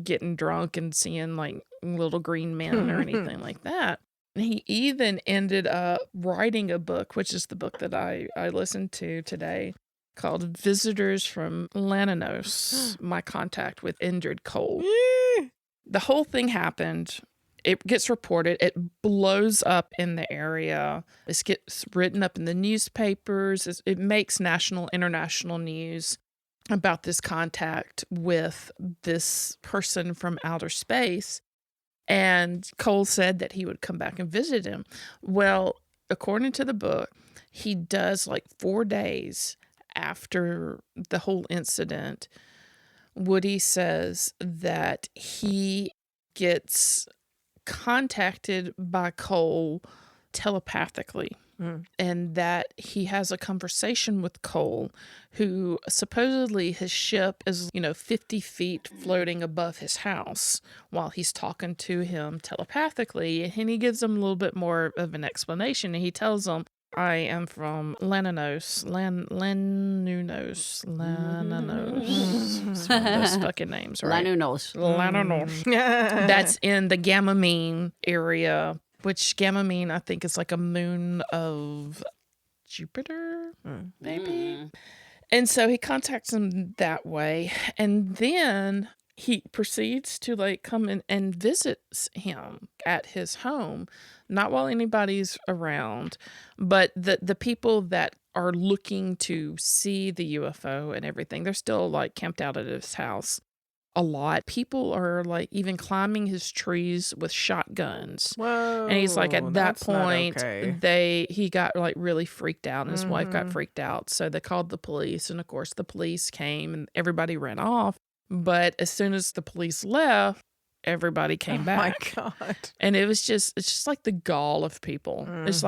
getting drunk and seeing little green men or anything like that. He even ended up writing a book, which is the book that I listened to today, called Visitors from Lananos, My Contact with Indrid Cold. The whole thing happened. It gets reported. It blows up in the area. It gets written up in the newspapers. It makes national, international news about this contact with this person from outer space. And Cole said that he would come back and visit him. Well, according to the book, he does 4 days after the whole incident. Woody says that he gets contacted by Cole telepathically. And that he has a conversation with Cole, who supposedly his ship is, 50 feet floating above his house while he's talking to him telepathically. And he gives him a little bit more of an explanation. And he tells him, I am from Lananos. It's one of those fucking names, right? Lananos. That's in the Gamamine area, which Gamamine, I think, is a moon of Jupiter, maybe. And so he contacts him that way. And then he proceeds to come in and visits him at his home, not while anybody's around, but the people that are looking to see the UFO and everything, they're still camped out at his house. A lot. People are even climbing his trees with shotguns. Whoa. And he's at that point, okay. he got really freaked out, and his wife got freaked out. So they called the police, and of course the police came and everybody ran off. But as soon as the police left, everybody came back. Oh my God. And it's just the gall of people. It's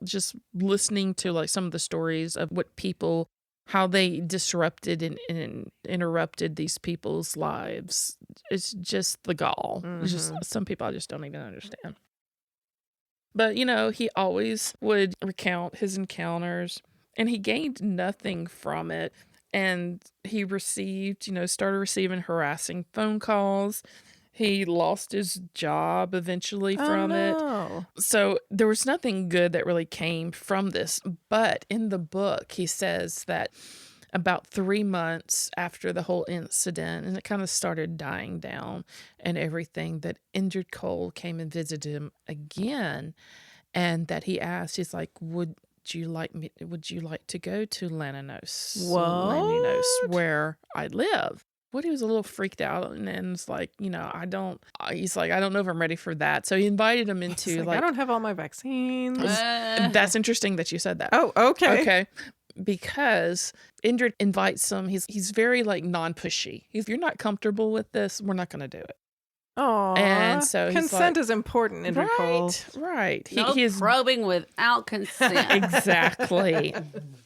just listening to some of the stories of what people, how they disrupted and interrupted these people's lives. It's just the gall. It's just some people I just don't even understand. But, he always would recount his encounters, and he gained nothing from it. And he received, started receiving harassing phone calls. He lost his job eventually from it. no. So there was nothing good that really came from this. But in the book, he says that about 3 months after the whole incident, and it kind of started dying down and everything, that Indrid Cold came and visited him again, and that he asked, he's like, would you like to go to Laninos, where I live? Woody was a little freaked out and was like, he's like, I don't know if I'm ready for that. So he invited him into I don't have all my vaccines. That's interesting that you said that. Oh, okay. Okay. Because Indrid invites him. He's very like non-pushy. If you're not comfortable with this, we're not going to do it. Oh, and so consent is important, Indrid Cold. Right. No probing without consent.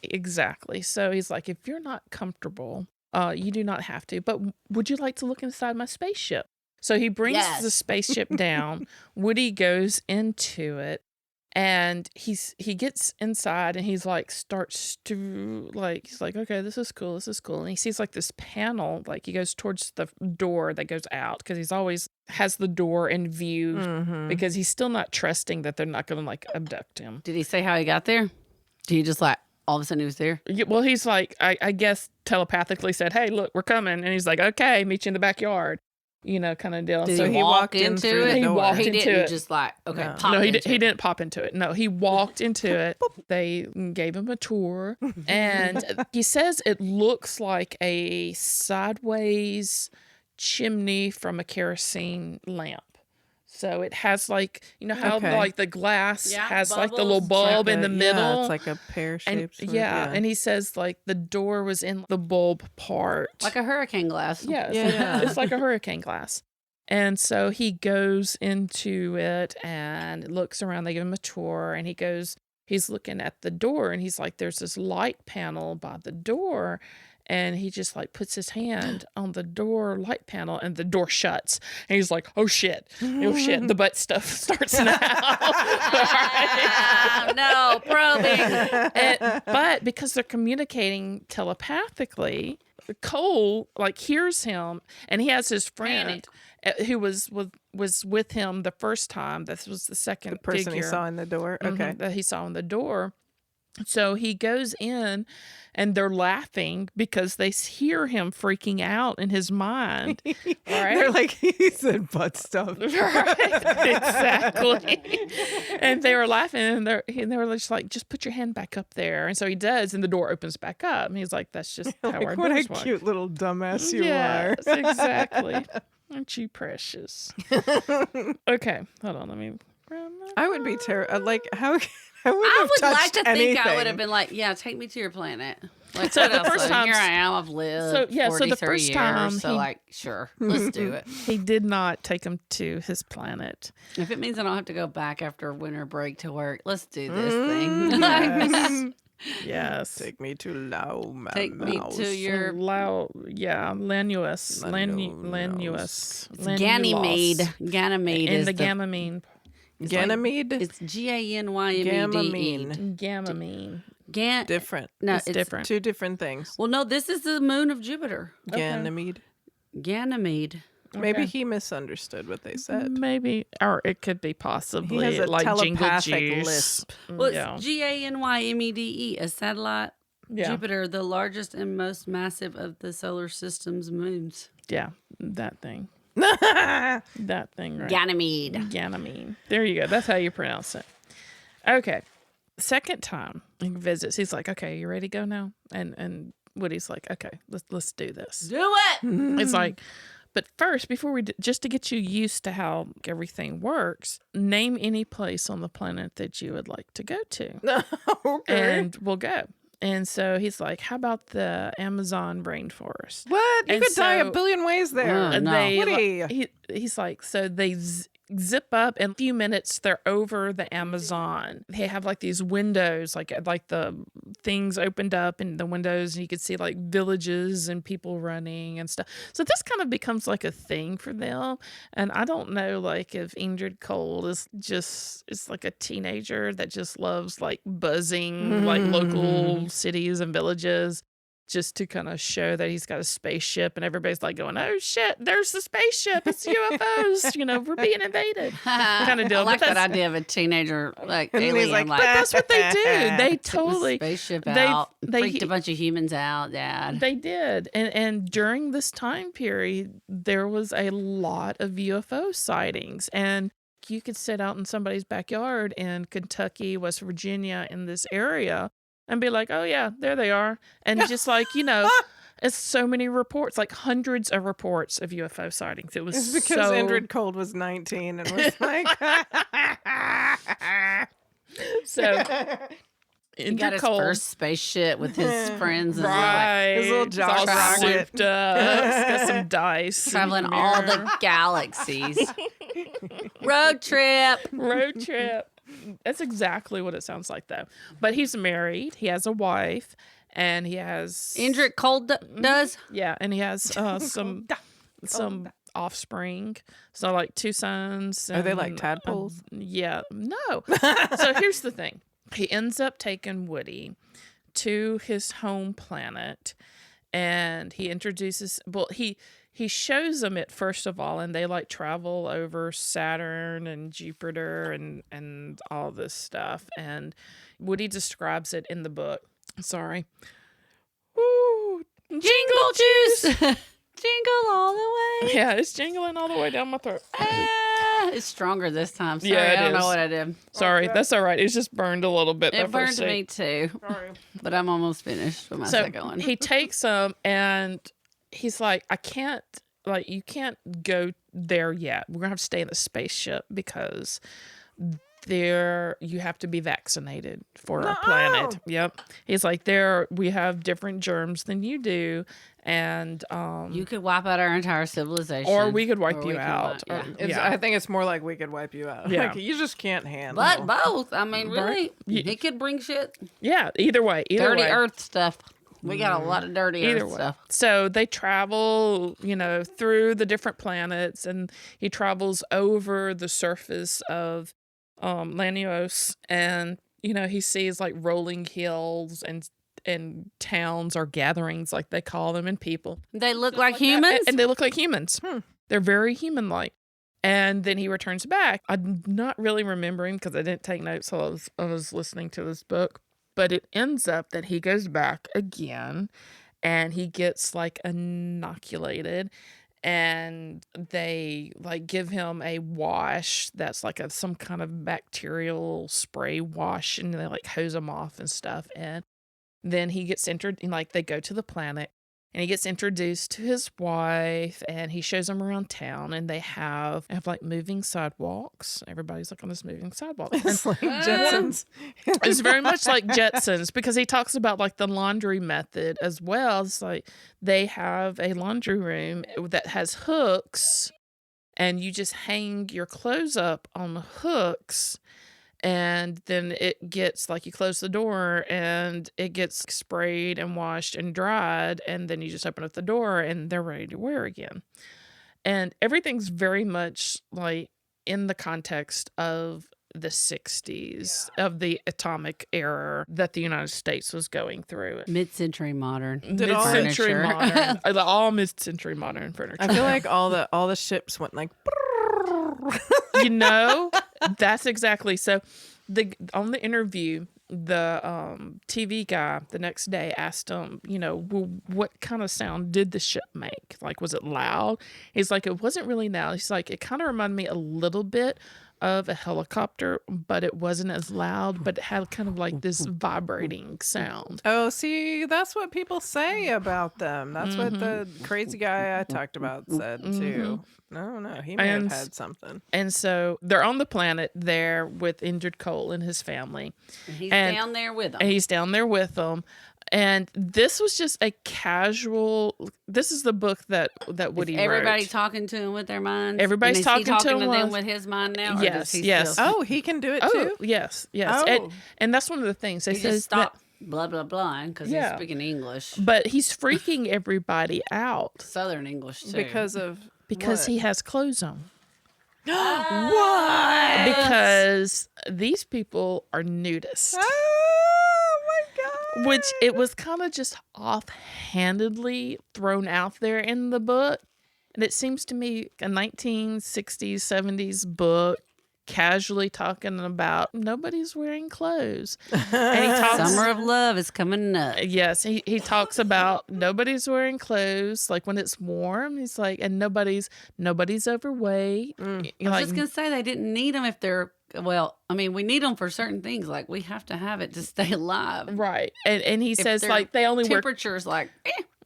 Exactly. So he's like, if you're not comfortable, you do not have to. But would you like to look inside my spaceship? So he brings the spaceship down. Woody goes into it. And he gets inside and he's like, starts to like, he's like, okay, this is cool. And he sees like this panel, like he goes towards the door that goes out, because he's always has the door in view, because he's still not trusting that they're not going to like abduct him. Did he say how he got there? Did he just like, all of a sudden he was there? Yeah, well, he's like, I guess telepathically said, hey, look, we're coming. And he's like, okay, meet you in the backyard. Kind of deal. Did so he walk into it? He walked into it. Just like, okay, No. pop No, he into he it. didn't pop into it. No, he walked into it. They gave him a tour, and he says it looks like a sideways chimney from a kerosene lamp. So it has like, how like the glass has like the little bulb in the middle. Yeah, it's like a pear-shaped. And he says like the door was in the bulb part. Like a hurricane glass. Yeah, Yeah. it's like a hurricane glass. And so he goes into it and looks around. They give him a tour, and he's looking at the door, and he's like, there's this light panel by the door. And he just like puts his hand on the door light panel, and the door shuts. And he's like, oh shit, the butt stuff starts now. No, probing. But because they're communicating telepathically, Cole like hears him, and he has his friend who was with him the first time. This was the second person figure. he saw in the door. Okay. That he saw in the door. So he goes in, and they're laughing because they hear him freaking out in his mind. Right? They're like, he said butt stuff. Right, exactly. And they were laughing, and they were just like, just put your hand back up there. And so he does, and the door opens back up. And he's like, that's just how our What a doors work. cute little dumbass you are. Yes, exactly. Aren't you precious? Okay, hold on. Let me grab my I would be terrified. Like, how... I would like to anything. think I would have been like, yeah, take me to your planet. Like, So what the else? first So time- here I am. I've lived So, yeah, so the 43 first years. time So, he- like, sure, let's do it. He did not take him to his planet. If it means I don't have to go back after winter break to work, let's do this thing. Yes. Yes. Take me to Lao. Take me to your Lanuous. Ganymede. Ganymede In is the Gamamine. Ganymede? It's G-A-N-Y-M-E-D-E. Gamamine. Gamamine. Different. No, It's different. Two different things. Well, no, this is the moon of Jupiter. Ganymede. Ganymede. Maybe Okay. he misunderstood what they said. Maybe, or it could be possibly He has a like Jingle telepathic Juice. lisp. Well, Yeah. it's Ganymede, a satellite. Yeah. Jupiter, the largest and most massive of the solar system's moons. Yeah, that thing. That thing, right? Ganymede. Ganymede. There you go. That's how you pronounce it. Okay. Second time he visits, he's like, okay, you ready to go now? And Woody's like, okay, let's do this. Do it! It's like, but first, before we just to get you used to how everything works, name any place on the planet that you would like to go to. Okay. And we'll go. And so he's like, how about the Amazon rainforest? What? You And could die a so- billion ways there. And no. Woody. he's like, so they zip up in a few minutes, they're over the Amazon. They have like these windows, like the things opened up in the windows, and you could see like villages and people running and stuff. So this kind of becomes like a thing for them. And I don't know, like if Indrid Cold is like a teenager that just loves like buzzing like local cities and villages. just to kind of show that he's got a spaceship, and everybody's like going, "Oh shit, there's the spaceship! It's UFOs! We're being invaded." Kind of deal. I like that idea of a teenager alien. like, Like, That's what they do. They totally spaceship they- out, they- freaked a bunch of humans out, Dad. They did. And during this time period, there was a lot of UFO sightings. And you could sit out in somebody's backyard in Kentucky, West Virginia, in this area, and be like, "Oh, yeah, there they are." And just like, it's so many reports, like hundreds of reports of UFO sightings. It was It's because so... Indrid Cold was 19 and was like... So... He got his Cold. first spaceship with his friends and Right. His little It's Josh all Rocket. souped up. It's got some dice. traveling all the galaxies. Road trip. Road trip. That's exactly what it sounds like, though. But he's married. He has a wife, and he has Indrid Cold does. yeah, and he has some offspring. So like 2 sons. Are they and, like tadpoles? yeah, no. So here's the thing. He ends up taking Woody to his home planet, and he introduces. Well, he shows them it first of all, and they like travel over Saturn and Jupiter and all this stuff. And Woody describes it in the book. Sorry. Woo! Jingle Juice. Jingle all the way. Yeah, it's jingling all the way down my throat. It's stronger this time. Sorry, Yeah, it I don't is. know what I did. Sorry, that's all right. It's just burned a little bit. It that first burned take. me too. But I'm almost finished with my So second one. he takes them, and he's like, "I can't, like, you can't go there yet. We're gonna have to stay in the spaceship because there you have to be vaccinated for our planet." Yep. He's like, we have different germs than you do, and You could wipe out our entire civilization. or we could wipe Or you we could out. wipe- Or- It's, I think it's more like we could wipe you out. Yeah. Like, you just can't handle. But both. I mean, really, Right. it could bring shit. yeah. Either way. Dirty way. Earth stuff. We got a lot of dirty Either Earth way. stuff. So they travel, through the different planets, and he travels over the surface of Lanios, and he sees like rolling hills and towns or gatherings, like they call them, and people. They look like humans. And they look like humans. They're very human-like. And then he returns back. I'm not really remembering because I didn't take notes while I was listening to this book. But it ends up that he goes back again, and he gets like inoculated, and they like give him a wash that's like some kind of bacterial spray wash, and they like hose him off and stuff. And then he gets entered, like they go to the planet, and he gets introduced to his wife, and he shows them around town, and they have like moving sidewalks. Everybody's like on this moving sidewalk. It's like Jetsons. It's very much like Jetsons, because he talks about like the laundry method as well. It's like they have a laundry room that has hooks, and you just hang your clothes up on the hooks, and then it gets like you close the door and it gets sprayed and washed and dried, and then you just open up the door and they're ready to wear again. And everything's very much like in the context of the 60s, of the atomic era that the United States was going through. Mid-century modern. Mid-century furniture. modern. All mid-century modern furniture. I feel like all the ships went like. That's exactly. So on the interview, the TV guy the next day asked him, well, what kind of sound did the ship make? Like, was it loud? He's like, it wasn't really loud. He's like, it kind of reminded me a little bit of a helicopter, but it wasn't as loud, but it had kind of like this vibrating sound. Oh, see, that's what people say about them. That's what the crazy guy I talked about said too. No, he may have had something. And so they're on the planet there with Indrid Cold and his family. And he's down there with them. And he's down there with them. And this was just a casual. This is the book that Woody Everybody wrote. talking to him with their minds. Everybody's and is he talking to him them with- with his mind now. Or Yes, does he yes. Still, Oh, he can do it Oh, too. yes. Oh. And that's one of the things they he says just stopped blah blah blah because Yeah. he's speaking English, but he's freaking everybody out Southern English too. Because what? he has clothes on. What? Because these people are nudists. Oh my god! which it was kind of just offhandedly thrown out there in the book. And it seems to me a 1960s, 70s book casually talking about nobody's wearing clothes. And he talks, Summer of Love is coming up. yes, he talks about nobody's wearing clothes, like when it's warm. He's like, and nobody's overweight. I was just going to say they didn't need them if they're, well, I mean, we need them for certain things. Like we have to have it to stay alive. Right. And he says their like they only wear, temperature's like,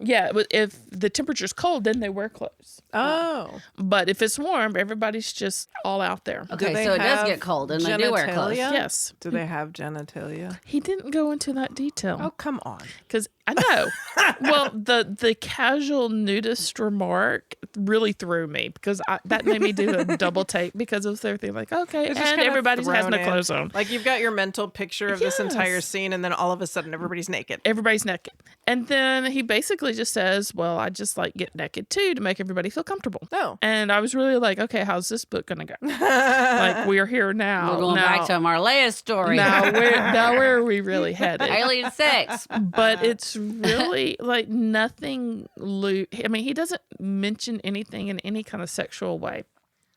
yeah, but if the temperature's cold, then they wear clothes. Oh. But if it's warm, everybody's just all out there. okay, they so it does have get cold and they do wear clothes. genitalia? Yes. Do they have genitalia? He didn't go into that detail. Oh, come on. Because I know. Well, the casual nudist remark really threw me because that made me do a double take because of their thing. Like, okay, It's just and kinda everybody has thrown no in. clothes on. Like you've got your mental picture of this entire Yes. scene, and then all of a sudden everybody's naked. Everybody's naked. And then he basically just says, well, I just like get naked too to make everybody feel comfortable. Oh. And I was really like, okay, how's this book going to go? Like, we're here now. We're going back to Marleah's story. Now where are we really headed? Alien sex. But it's really like nothing. I mean, he doesn't mention anything in any kind of sexual way.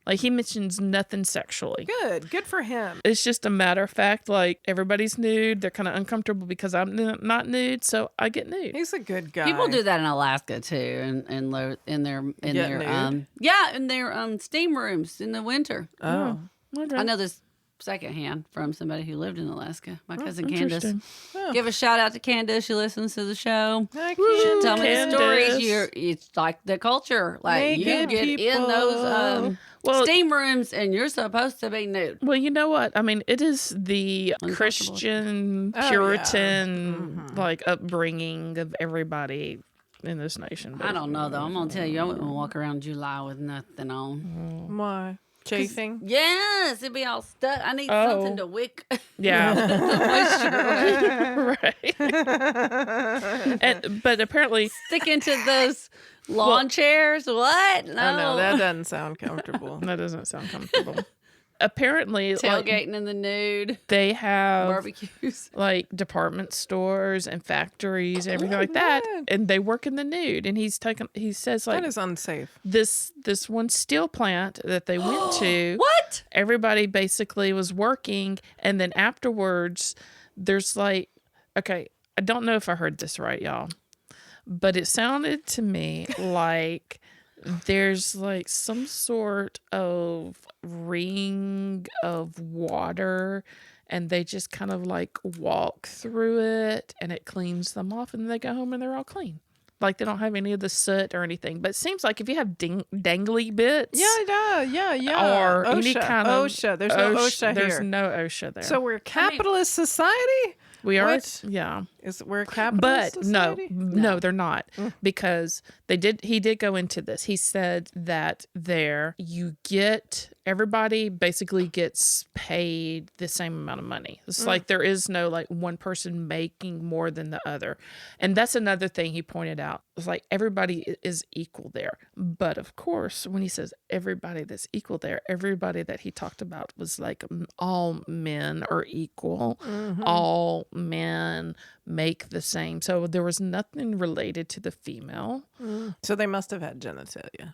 Like he mentions nothing sexually. Good for him. It's just a matter of fact. Like everybody's nude. They're kind of uncomfortable because I'm not nude, so I get nude. He's a good guy. People do that in Alaska too, in their Get nude? in their steam rooms in the winter. Oh. Okay. I know this secondhand from somebody who lived in Alaska. My cousin Candace. Interesting. Give a shout out to Candace. She listens to the show. Hi, She'll tell me the Candace. stories. It's like the culture. Like you Naked get in people. those Well- steam rooms and you're supposed to be nude. Well, you know what? I mean, it is the Uncomfortable. Christian, Oh, yeah. Puritan, like upbringing of everybody in this nation. I don't know though. I'm gonna tell you, I wouldn't walk around July with nothing on. Why? Chafing? Yes, it'd be all stuck. I need Oh. something to wick. Yeah. the moisture away. But apparently, Stick into those lawn chairs. What? No. Oh, no, that doesn't sound comfortable. that doesn't sound comfortable. Apparently, like, Tailgating in the nude. they have Barbecues. like department stores and factories and everything like that, man. and they work in the nude. And he says like That is unsafe. this one steel plant that they went to. What? Everybody basically was working, and then afterwards there's like, okay, I don't know if I heard this right, y'all, but it sounded to me like there's like some sort of ring of water, and they just kind of like walk through it and it cleans them off, and then they go home and they're all clean. Like they don't have any of the soot or anything. But it seems like if you have dangly bits, Yeah. or OSHA. any kind of OSHA. There's no OSHA there's here. no OSHA there. So we're a capitalist society? we are, what? yeah. We're a capitalist But society? no, they're not, because he did go into this. He said that everybody basically gets paid the same amount of money. It's like there is no like one person making more than the other. And that's another thing he pointed out. It's like everybody is equal there. But of course, when he says everybody that's equal there, everybody that he talked about was like all men are equal. All men make the same. So there was nothing related to the female. So they must have had genitalia.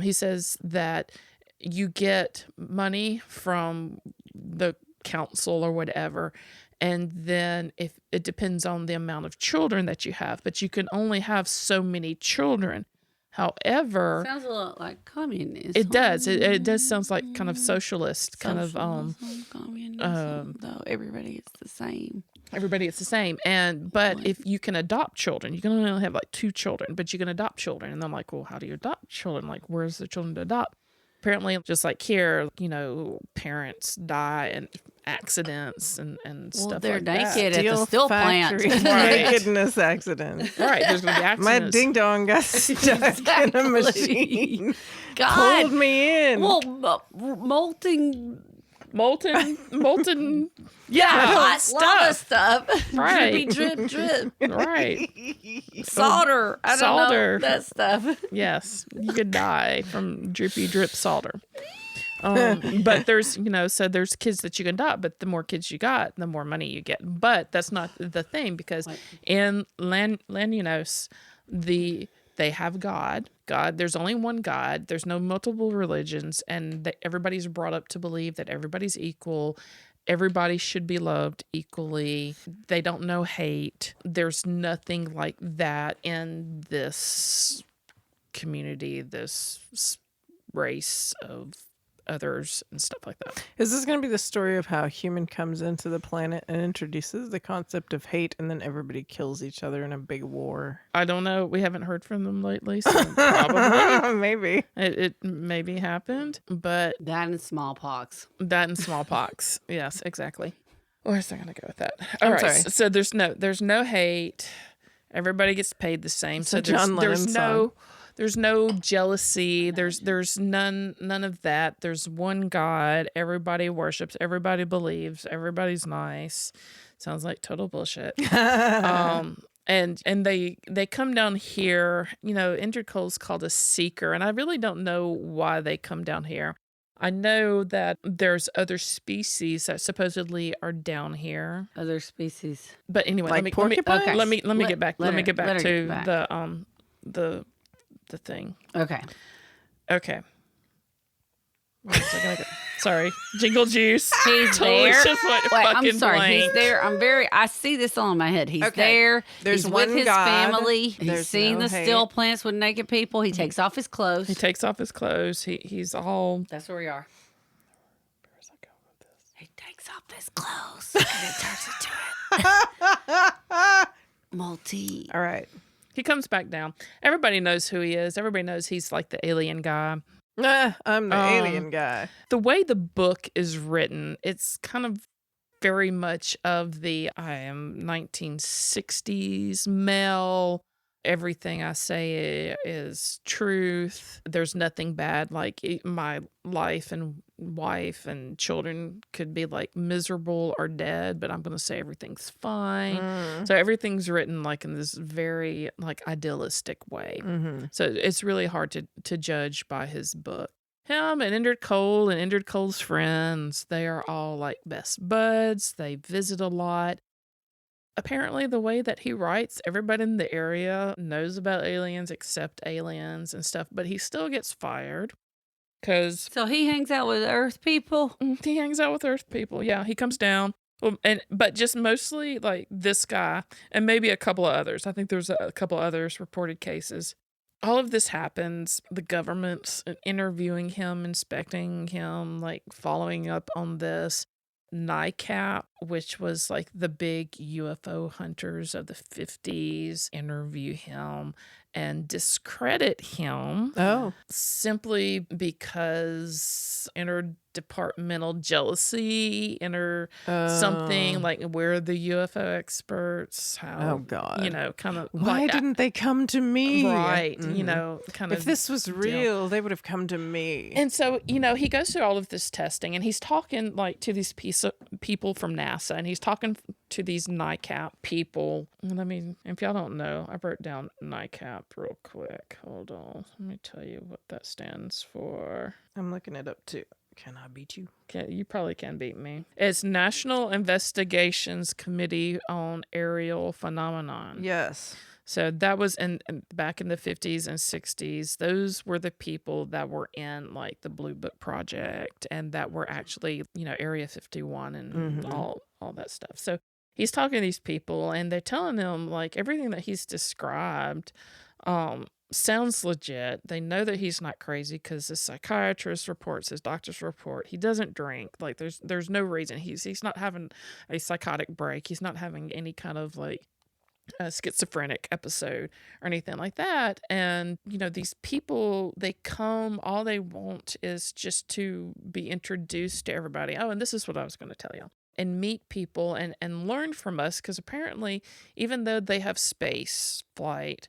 He says that you get money from the council or whatever, and then if it depends on the amount of children that you have, but you can only have so many children. However, Sounds a lot like communism. it does. It does sounds like kind of socialist, kind of communism. Though everybody is the same. everybody it's the same. But if you can adopt children, you can only have like 2 children, but you can adopt children. And I'm like, well, how do you adopt children? Like, where's the children to adopt? Apparently, just like here, parents die in accidents and stuff they're like that. naked at the steel plant. factory Right. nakedness accident. Right, there's going to be My accidents. ding dong got stuck in a Exactly. machine. God. Pulled me in. Well, molting molten, hot lava stuff. Right. Drippy, drip, drip. right. Solder. I don't Solder. know that stuff. Yes, you could die from drippy drip solder. But there's, so there's kids that you can adopt, but the more kids you got, the more money you get. But that's not the thing, because in Lanunos, they have God. There's only one God. There's no multiple religions, and everybody's brought up to believe that everybody's equal. Everybody should be loved equally. They don't know hate. There's nothing like that in this community, this race of others and stuff like that. Is this going to be the story of how a human comes into the planet and introduces the concept of hate, and then everybody kills each other in a big war? I don't know. We haven't heard from them lately, so probably. Maybe. It maybe happened, but... That and smallpox. Yes, exactly. Where's I going to go with that? I'm sorry. So there's no hate. Everybody gets paid the same. So There's no jealousy. There's none of that. There's one God. Everybody worships. Everybody believes. Everybody's nice. Sounds like total bullshit. And they come down here. Indrid Cold's called a seeker, and I really don't know why they come down here. I know that there's other species that supposedly are down here. Other species. But anyway, like porcupines? let me get back to the thing. Okay. Where was I gonna go? Sorry. Jingle Juice. He's Totally there. just went Wait, fucking I'm sorry. blank. He's there. I see this all in my head. He's Okay. there. There's He's one with his God. family. He's There's seeing no the hate. still plants with naked people. He takes off his clothes. He takes off his clothes. He's all... That's where we are. Where's I going with this? He takes off his clothes and it turns into multi. All right. He comes back down. Everybody knows who he is. Everybody knows he's like the alien guy. I'm the alien guy. The way the book is written, it's kind of very much of the 1960s male. Everything I say is truth. There's nothing bad. Like my life and wife and children could be like miserable or dead, but I'm going to say everything's fine. So everything's written like in this very like idealistic way. So it's really hard to judge by his book. Him and Indrid Cold and Indrid Cold's friends, they are all like best buds. They visit a lot. Apparently, the way that he writes, everybody in the area knows about aliens except aliens and stuff, but he still gets fired because... So he hangs out with Earth people? He hangs out with Earth people. Yeah, he comes down. But just mostly like this guy and maybe a couple of others. I think there's a couple of others reported cases. All of this happens. The government's interviewing him, inspecting him, like following up on this. NICAP, which was like the big UFO hunters of the 50s, interview him and discredit him. Simply because interdepartmental jealousy, something like we're the UFO experts. How, God. Kind of why didn't they come to me? Right. Kind of. If this was real, they would have come to me. And so, he goes through all of this testing and he's talking like to these people from NASA and he's talking to these NICAP people. And I mean, if y'all don't know, I wrote down NICAP real quick. Hold on. Let me tell you what that stands for. I'm looking it up too. Can I beat you? You probably can beat me. It's National Investigations Committee on Aerial Phenomenon. Yes. So that was back in the 50s and 60s. Those were the people that were in like the Blue Book Project and that were actually, Area 51 and all that stuff. So he's talking to these people and they're telling him like everything that he's described sounds legit. They know that he's not crazy because his psychiatrist reports, his doctors report. He doesn't drink. Like there's no reason. He's not having a psychotic break. He's not having any kind of like a schizophrenic episode or anything like that. And these people, they come, all they want is just to be introduced to everybody. Oh, and this is what I was going to tell you. And meet people and learn from us, because apparently even though they have space flight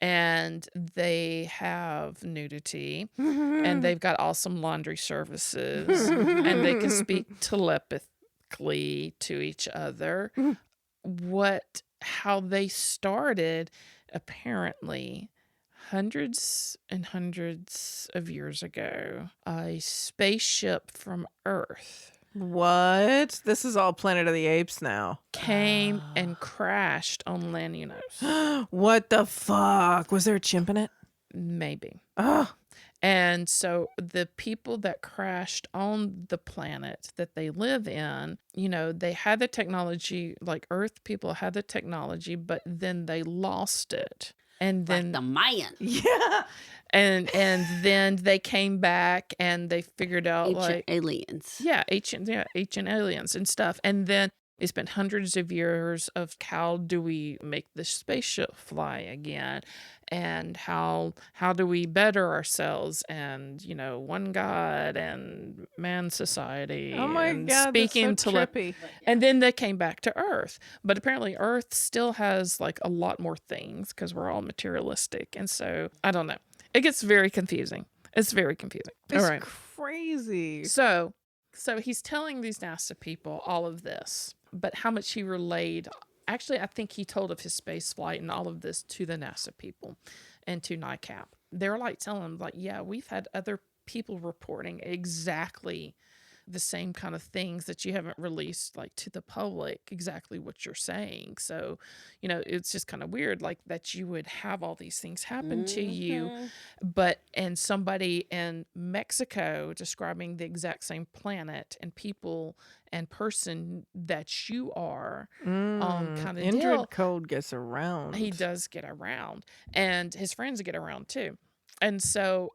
and they have nudity and they've got awesome laundry services and they can speak telepathically to each other, how they started apparently hundreds and hundreds of years ago, a spaceship from Earth What? This is all Planet of the Apes now. came and crashed on Lanunos. What the fuck? Was there a chimp in it? Maybe. Oh, And so the people that crashed on the planet that they live in, you know, they had the technology, like Earth people had the technology, but then they lost it. And then Like the Mayan. yeah. and then they came back and they figured out Ancient aliens. ancient aliens and stuff. And then they spent hundreds of years of how do we make the spaceship fly again, and how do we better ourselves, and you know, one God and man society. Oh my and God. speaking That's so to trippy. and then they came back to Earth. But apparently Earth still has like a lot more things because we're all materialistic. And so I don't know. It gets very confusing. It's very confusing. It's All right. crazy. So he's telling these NASA people all of this, but how much he relayed. Actually, I think he told of his space flight and all of this to the NASA people and to NICAP. They're like telling him, like, yeah, we've had other people reporting exactly the same kind of things that you haven't released, like, to the public, exactly what you're saying. So, you know, it's just kind of weird, like, that you would have all these things happen to you, and somebody in Mexico describing the exact same planet and people and person that you are, kind of deal. Indrid Cold gets around. He does get around, and his friends get around too. And so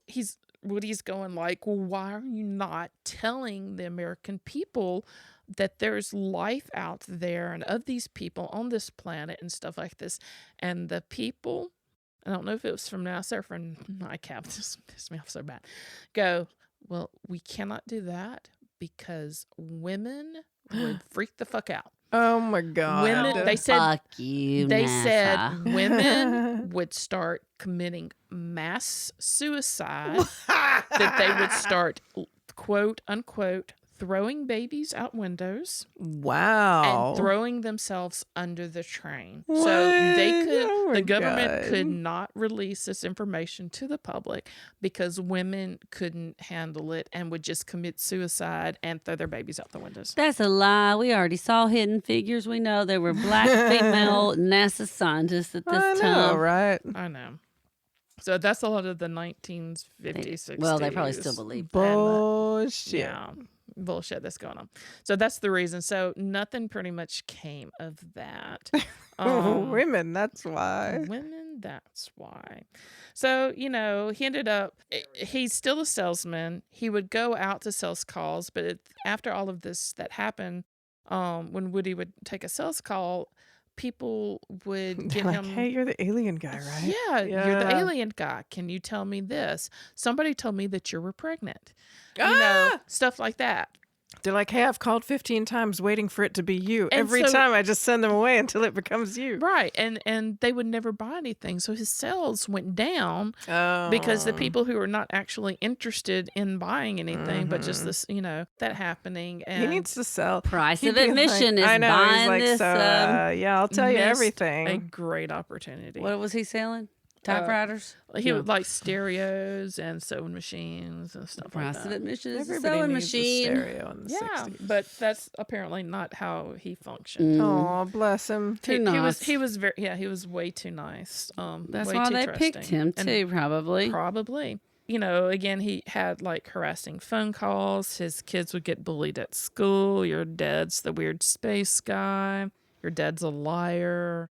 Woody's going like, well, why are you not telling the American people that there's life out there and of these people on this planet and stuff like this? And the people, I don't know if it was from NASA or from NICAP, this pissed me off so bad, go, well, we cannot do that because women would freak the fuck out. Oh my God. Women, they said, Fuck you, they NASA. said women would start committing mass suicide, that they would start, quote unquote, throwing babies out windows Wow. and throwing themselves under the train. What? So they could, Oh my the government God. could not release this information to the public because women couldn't handle it and would just commit suicide and throw their babies out the windows. That's a lie. We already saw Hidden Figures. We know there were black female NASA scientists at this I time. know, right? I know. So that's a lot of the 1950s, 60s. Well, they probably still believe that. Bullshit. Yeah, bullshit that's going on. So that's the reason. So nothing pretty much came of that. Women, that's why. Women, that's why. So, you know, he ended up, he's still a salesman. He would go out to sales calls, but after all of this that happened, when Woody would take a sales call, people would give Like, him, hey, you're the alien guy, right? yeah, you're the Yeah. alien guy. Can you tell me this? Somebody told me that you were pregnant. You know, stuff like that. They're like, hey, I've called 15 times waiting for it to be you. And Every so- time I just send them away until it becomes you. Right. And they would never buy anything. So his sales went down Oh. because the people who are not actually interested in buying anything, but just this, you know, that happening. And He needs to sell. Price He'd of be admission is I know. buying He's like, this. so, yeah, I'll tell you missed everything. a great opportunity. What was he selling? Typewriters? He No. would like stereos and sewing machines and stuff like Price of that. admission is a Everybody sewing needs machine. a stereo in the Yeah, 60s. but that's apparently not how he functioned. Oh, bless him. Too He nice. was very, he was way too nice. That's way why too they trusting. picked him And too, probably. Probably. You know, again, he had like harassing phone calls. His kids would get bullied at school. Your dad's the weird space guy. Your dad's a liar.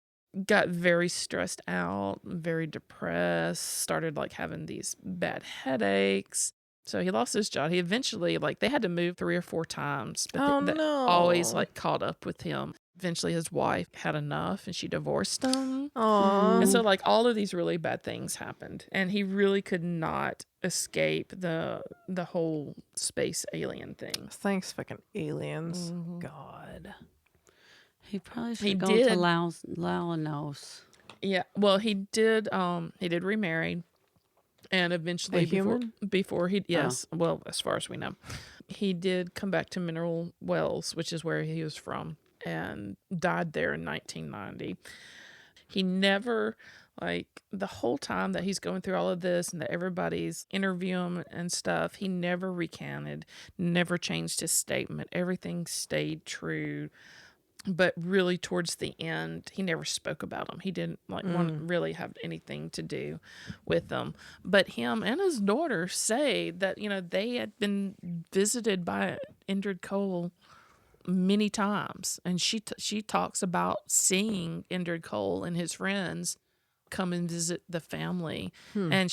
Got very stressed out, very depressed, started like having these bad headaches. So he lost his job. He eventually, like, they had to move 3 or 4 times. But Oh, that no. always like caught up with him. Eventually his wife had enough and she divorced him. Aw. And so like all of these really bad things happened. And he really could not escape the whole space alien thing. Thanks, fucking aliens. Mm-hmm. God. He probably should He have gone did. to Laos. Yeah, well, he did remarry, and eventually A human? before he, yes, well, as far as we know, he did come back to Mineral Wells, which is where he was from, and died there in 1990. He never, like, the whole time that he's going through all of this and that everybody's interviewing him and stuff, he never recanted, never changed his statement. Everything stayed true. But really towards the end, he never spoke about them. He didn't want to really have anything to do with them. But him and his daughter say that, they had been visited by Indrid Cold many times. And she talks about seeing Indrid Cold and his friends come and visit the family. And and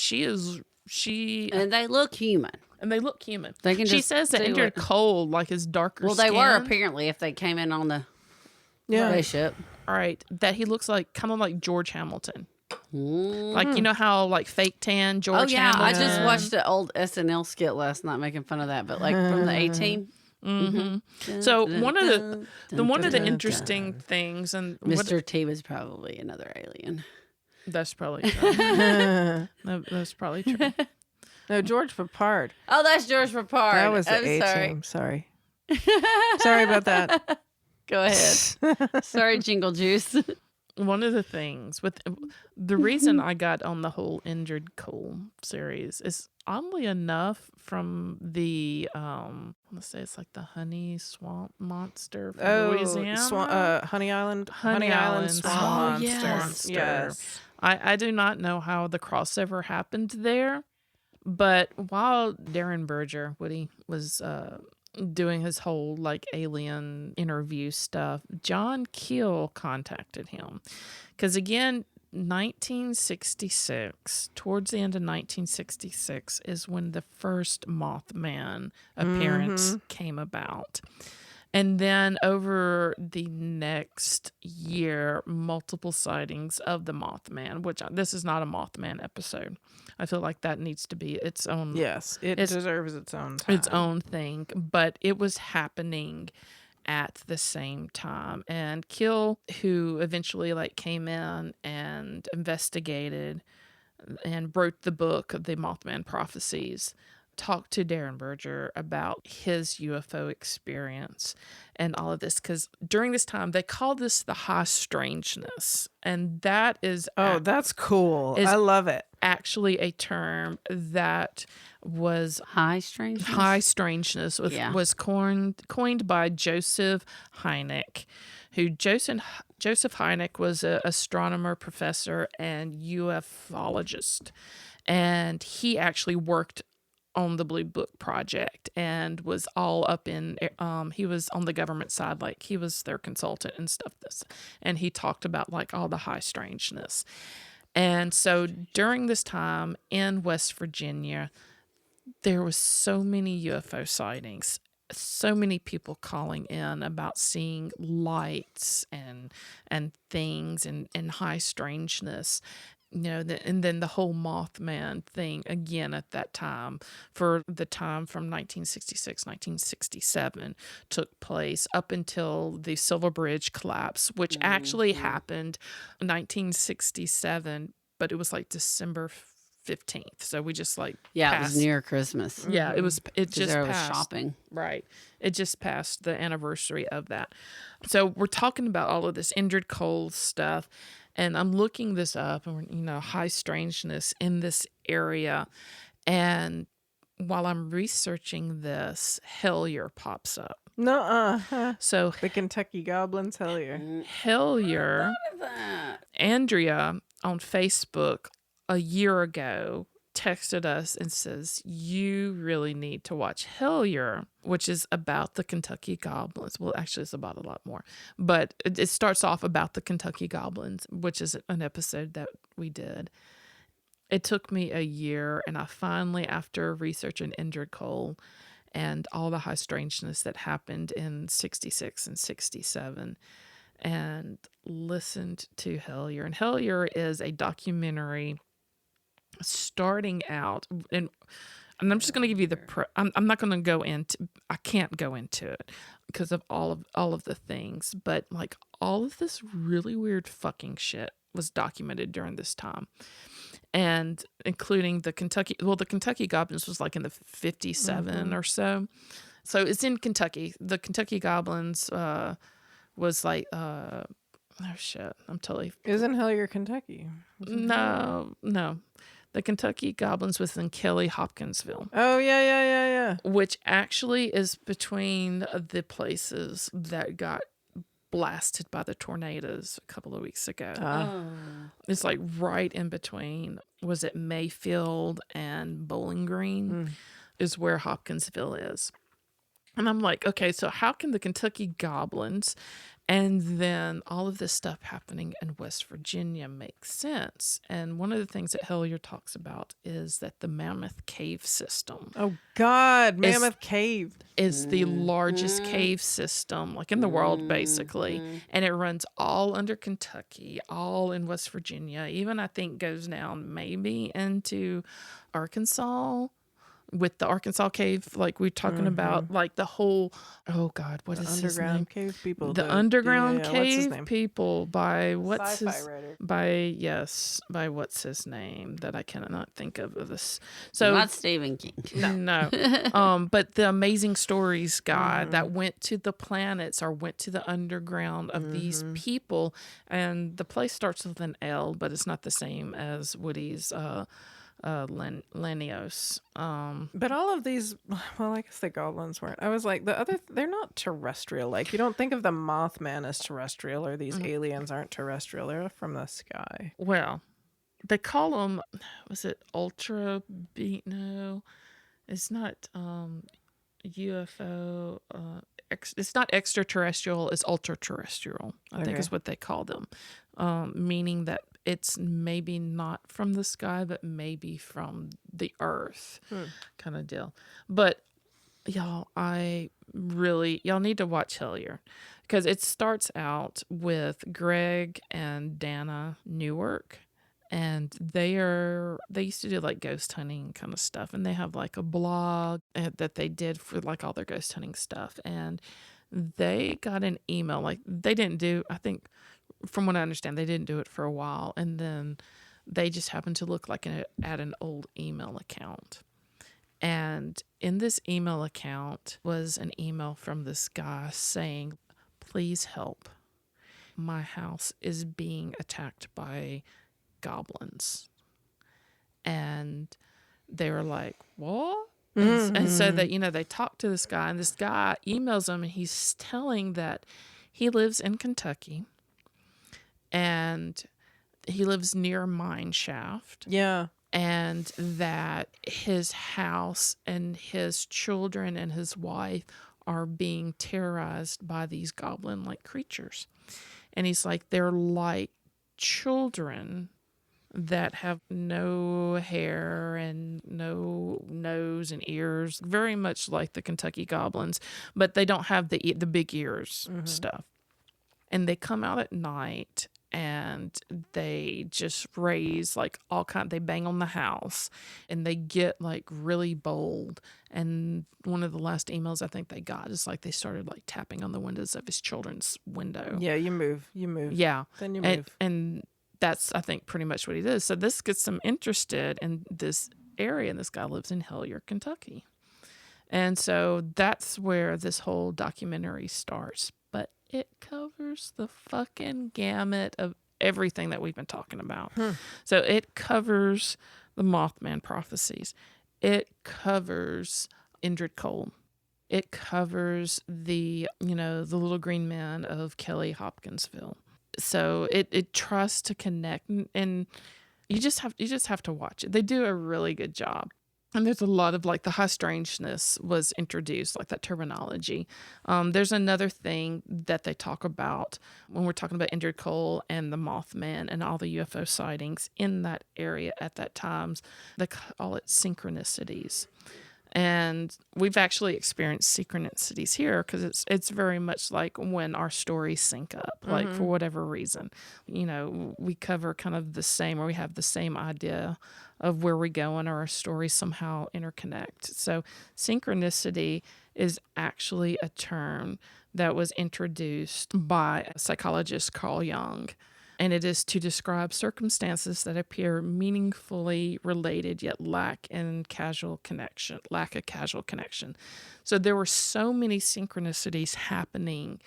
they look human. And they look human. She says that Indrid Cold, like, is darker skin. Well, they were apparently if they came in on the spaceship. All right. That he looks like, kind of like George Hamilton. Like, you know how, like, fake tan George Hamilton? I just watched an old SNL skit last night making fun of that, but like from the A-Team. So one of the interesting things, and Mr. T was probably another alien. That's probably true. That's probably true. No, George Papard. Oh, that's George Papard. That was the A-Team. Sorry. Sorry about that. Go ahead. Sorry, Jingle Juice. One of the things with the reason I got on the whole Indrid Cold series is, oddly enough, from the let's say it's like the honey swamp monster from Louisiana. Honey Island swamp monster. Yes. I do not know how the crossover happened there, but while Derenberger, Woody, was doing his whole like alien interview stuff, John Keel contacted him because, again, 1966, towards the end of 1966 is when the first Mothman appearance came about. And then over the next year, multiple sightings of the Mothman, which this is not a Mothman episode. I feel like that needs to be its own. Yes, it deserves its own time. Its own thing. But it was happening at the same time. And Keel, who eventually came in and investigated and wrote the book of the Mothman Prophecies, talked to Derenberger about his UFO experience and all of this, because during this time they call this the high strangeness, and that is that's cool. I love it. Actually, a term that was high strangeness. Was coined by Joseph Hynek, who Joseph Hynek was an astronomer, professor, and ufologist, and he actually worked on the Blue Book Project and was all up in, he was on the government side, like he was their consultant and stuff. And he talked about like all the high strangeness. And so during this time in West Virginia, there was so many UFO sightings, so many people calling in about seeing lights and things and high strangeness. And then the whole Mothman thing again at that time, for the time from 1966, 1967 took place up until the Silver Bridge collapse, which actually happened in 1967, but it was like December 15th. So we just passed. It was near Christmas. Yeah, it just passed. Shopping. Right. It just passed the anniversary of that. So we're talking about all of this Indrid Cold stuff. And I'm looking this up, and high strangeness in this area. And while I'm researching this, Hellier pops up. So the Kentucky Goblins, Hellier. Hellier. Andrea on Facebook a year ago texted us and says, you really need to watch Hellier, which is about the Kentucky Goblins. Well, actually, it's about a lot more. But it starts off about the Kentucky Goblins, which is an episode that we did. It took me a year, and I finally, after researching Indrid Cold and all the high strangeness that happened in 66 and 67, and listened to Hellier. And Hellier is a documentary starting out, and I'm just going to give you I'm not going to go into, I can't go into it because of all of the things, but like all of this really weird fucking shit was documented during this time, and including the Kentucky Goblins was like in the 57 or so. So it's in Kentucky. The Kentucky Goblins was like Oh shit! I'm totally. Isn't Hellier Kentucky? No. The Kentucky Goblins was in Kelly Hopkinsville. Oh yeah. Which actually is between the places that got blasted by the tornadoes a couple of weeks ago. It's like right in between. Was it Mayfield and Bowling Green is where Hopkinsville is. And I'm like, okay, so how can the Kentucky Goblins and then all of this stuff happening in West Virginia make sense? And one of the things that Hellier talks about is that the Mammoth Cave system. Oh God, Mammoth Cave is the largest cave system like in the world, basically. And it runs all under Kentucky, all in West Virginia, even I think goes down maybe into Arkansas. With the Arkansas cave, like we're talking about, like the whole, oh God, what is his name? Underground cave people. The underground what's his cave name? people by what's Sci-fi his writer. by what's his name that I cannot think of this. So Not Stephen King. no. But the Amazing Stories guy that went to the planets or went to the underground of these people, and the place starts with an L, but it's not the same as Woody's Lanios. But all of these, well, I guess the goblins weren't. I was like, they're not terrestrial. Like, you don't think of the Mothman as terrestrial, or these aliens aren't terrestrial. They're from the sky. Well, they call them, was it No, it's not UFO. It's not extraterrestrial, it's ultra-terrestrial, I think is what they call them. Meaning that it's maybe not from the sky, but maybe from the earth kind of deal. But y'all need to watch Hellier, because it starts out with Greg and Dana Newark, and they used to do like ghost hunting kind of stuff, and they have like a blog that they did for like all their ghost hunting stuff. And they got an email, like they didn't do, I think from what I understand, they didn't do it for a while, and then they just happened to look like at an old email account. And in this email account was an email from this guy saying, please help. My house is being attacked by goblins. And they were like, what? And so that, they talked to this guy, and this guy emails them, and he's telling that he lives in Kentucky, and he lives near a mine shaft. Yeah. And that his house and his children and his wife are being terrorized by these goblin-like creatures. And he's like, they're like children that have no hair and no nose and ears, very much like the Kentucky Goblins, but they don't have the big ears stuff. And they come out at night, and they just raise like they bang on the house, and they get like really bold. And one of the last emails I think they got is like they started like tapping on the windows of his children's window. Yeah, you move. Yeah. Then you move. And that's, I think, pretty much what he does. So this gets them interested in this area, and this guy lives in Hellier, Kentucky. And so that's where this whole documentary starts. But it covers the fucking gamut of everything that we've been talking about. So it covers the Mothman prophecies. It covers Indrid Cold. It covers the little green man of Kelly Hopkinsville. So it tries to connect, and you just have to watch it. They do a really good job. And there's a lot of like the high strangeness was introduced, like that terminology. There's another thing that they talk about when we're talking about Indrid Cold and the Mothman and all the UFO sightings in that area at that time. They call it synchronicities. And we've actually experienced synchronicities here, because it's very much like when our stories sync up, like for whatever reason. We cover kind of the same, or we have the same idea of where we're going, or our stories somehow interconnect. So synchronicity is actually a term that was introduced by psychologist Carl Jung. and it is to describe circumstances that appear meaningfully related yet lack a casual connection. So there were so many synchronicities happening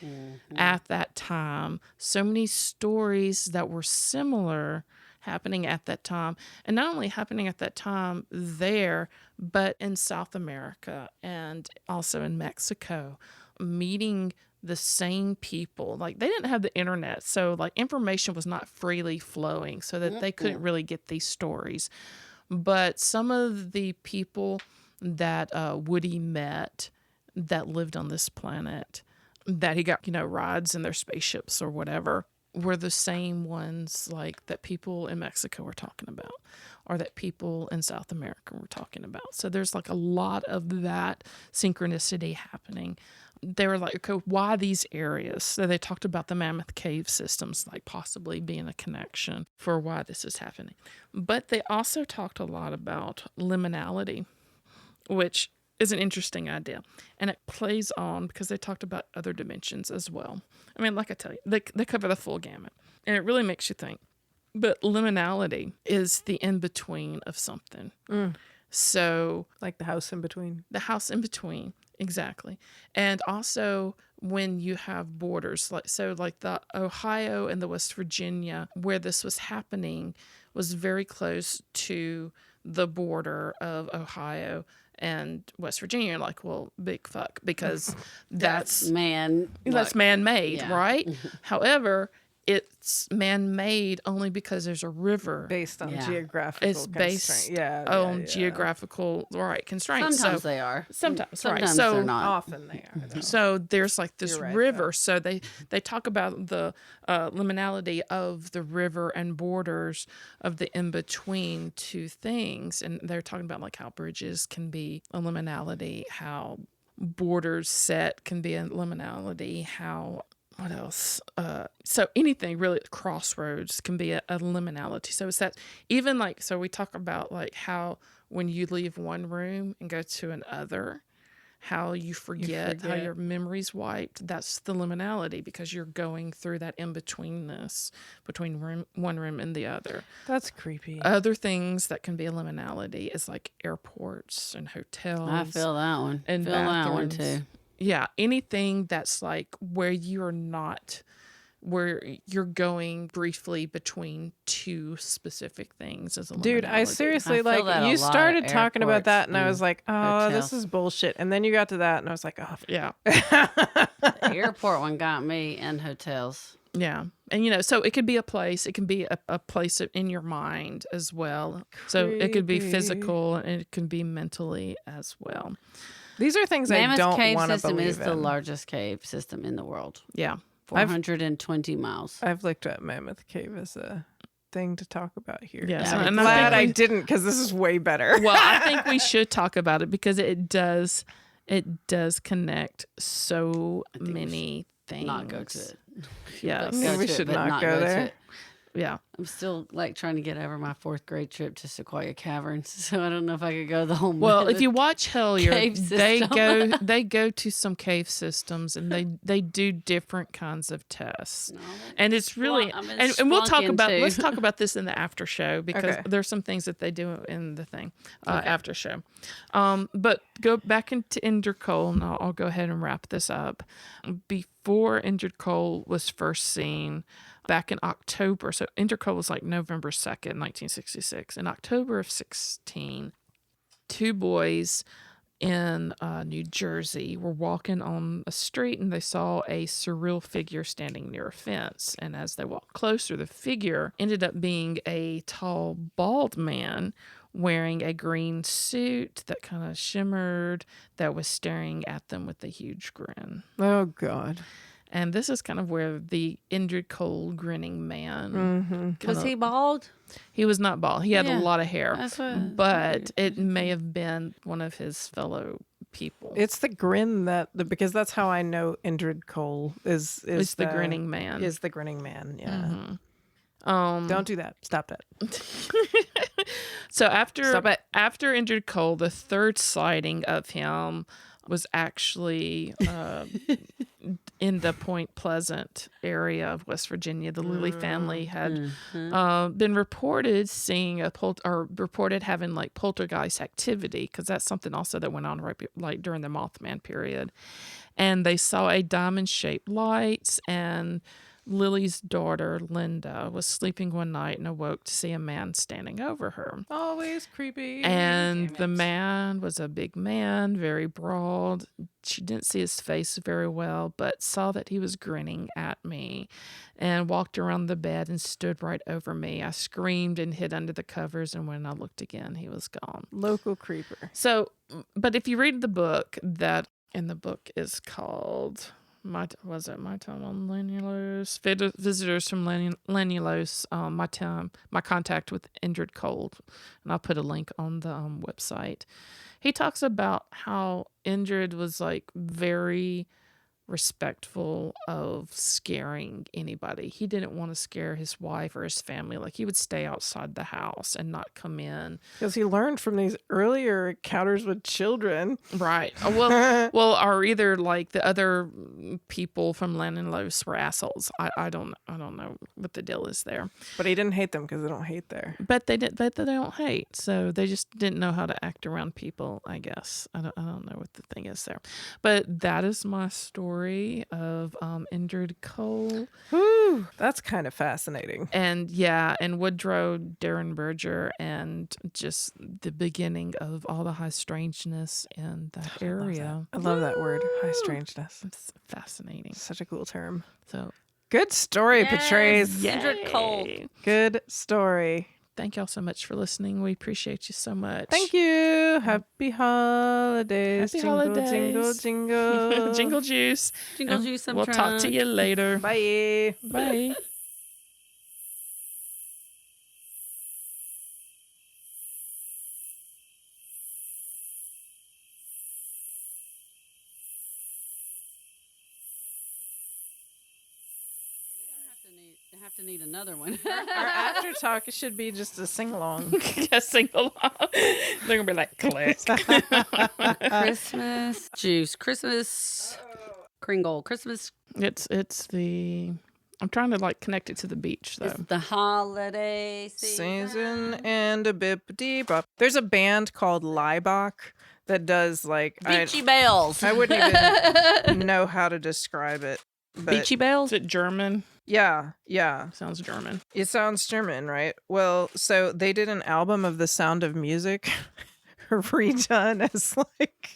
at that time, so many stories that were similar happening at that time, and not only happening at that time there, but in South America and also in Mexico, meeting the same people. Like, they didn't have the internet, so like information was not freely flowing, so that they couldn't really get these stories. But some of the people that Woody met that lived on this planet, that he got, rides in their spaceships or whatever, were the same ones like that people in Mexico were talking about, or that people in South America were talking about. So there's like a lot of that synchronicity happening. They were like, okay, why these areas? So they talked about the Mammoth Cave systems, like possibly being a connection for why this is happening. But they also talked a lot about liminality, which is an interesting idea. And it plays on because they talked about other dimensions as well. I mean, like I tell you, they cover the full gamut. And it really makes you think. But liminality is the in-between of something. So, like the house in between. The house in between, exactly. And also when you have borders, like the Ohio and the West Virginia, where this was happening, was very close to the border of Ohio and West Virginia. You're like, well, big fuck, because that's man-made, right? However, it's man-made only because there's a river based on geographical it's based on geographical constraints. Sometimes they are. Sometimes they're not. Often they are, though. So there's like this river. Though. So they talk about the liminality of the river and borders of the in-between two things. And they're talking about like how bridges can be a liminality, how borders set can be a liminality, how... What else? So anything really, crossroads can be a liminality. So it's that, even like, so we talk about like how when you leave one room and go to another, how you forget how your memory's wiped. That's the liminality, because you're going through that in-betweenness between one room and the other. That's creepy. Other things that can be a liminality is like airports and hotels. I feel that one. And feel that one too. Yeah, anything that's like where you're going briefly between two specific things is a liminality. Dude, I seriously, like, you started talking about that and I was like, oh, this is bullshit. And then you got to that and I was like, oh. Yeah. The airport one got me, and hotels. Yeah. And, so it could be a place. It can be a place in your mind as well. Creepy. So it could be physical and it can be mentally as well. These are things I don't want to believe in. Mammoth Cave system is the largest cave system in the world. Yeah. 420 miles. I've looked at Mammoth Cave as a thing to talk about here. Yes. Yeah, I'm glad I didn't, because this is way better. Well, I think we should talk about it because it does connect so many things. Not go to it. Yes. We should not go there. Yeah. I'm still like trying to get over my 4th grade trip to Sequoia Caverns, so I don't know if I could go the whole. Well, if you watch Hellier, they go to some cave systems and they do different kinds of tests, and it's really and let's talk about this in the after show, because there's some things that they do in the thing after show. But go back into Indrid Cold, and I'll go ahead and wrap this up. Before Indrid Cold was first seen, back in October, so Indrid Cold was like November 2nd, 1966. In October of 16, 2 boys in New Jersey were walking on a street and they saw a surreal figure standing near a fence. And as they walked closer, the figure ended up being a tall, bald man wearing a green suit that kind of shimmered, that was staring at them with a huge grin. Oh, God. And this is kind of where the Indrid Cold grinning man... Was he bald? He was not bald. He had a lot of hair. That's what, but it may have been one of his fellow people. It's the grin because that's how I know Indrid Cold is the grinning man. Is the grinning man, yeah. Mm-hmm. Don't do that. Stop that. So Stop it. After Indrid Cold, the 3rd sighting of him was actually in the Point Pleasant area of West Virginia. The Lilly family had been reported seeing reported having like poltergeist activity, because that's something also that went on like during the Mothman period. And they saw a diamond-shaped light, and Lily's daughter, Linda, was sleeping one night and awoke to see a man standing over her. Always creepy. And the man was a big man, very broad. She didn't see his face very well, but saw that he was grinning at me and walked around the bed and stood right over me. I screamed and hid under the covers, and when I looked again, he was gone. Local creeper. So, but if you read the book, that in the book is called... My time on Lenulose? Visitors from Lenulose. My contact with Indrid Cold, and I'll put a link on the website. He talks about how Indrid was like very respectful of scaring anybody. He didn't want to scare his wife or his family. Like, he would stay outside the house and not come in. Because he learned from these earlier encounters with children. Right. Well, or either like the other people from Lenulose were assholes. I don't know what the deal is there. But he didn't hate them because they don't hate there. But they don't hate. So they just didn't know how to act around people, I guess. I don't know what the thing is there. But that is my story of Indrid Cold. Whew, that's kind of fascinating. And Woodrow, Derenberger, and just the beginning of all the high strangeness in that area. I love that word, high strangeness. It's fascinating. Such a cool term. So good story, Patrice. Indrid Cold. Good story. Thank y'all so much for listening. We appreciate you so much. Thank you. Happy holidays. Happy jingle, holidays. Jingle, jingle. Jingle juice. Jingle juice. We'll talk to you later. Bye. Bye. I have to need another one. Our after talk should be just a sing along. Yes, sing along. They're gonna be like, click. Christmas juice. Christmas Kringle. Christmas. It's the. I'm trying to like connect it to the beach though. It's the holiday Season and a bip deep up. There's a band called Liebach that does like Beachy Bells. I wouldn't even know how to describe it. But Beachy Bells. Is it German? Yeah. Sounds German. It sounds German, right? Well, so they did an album of The Sound of Music redone as like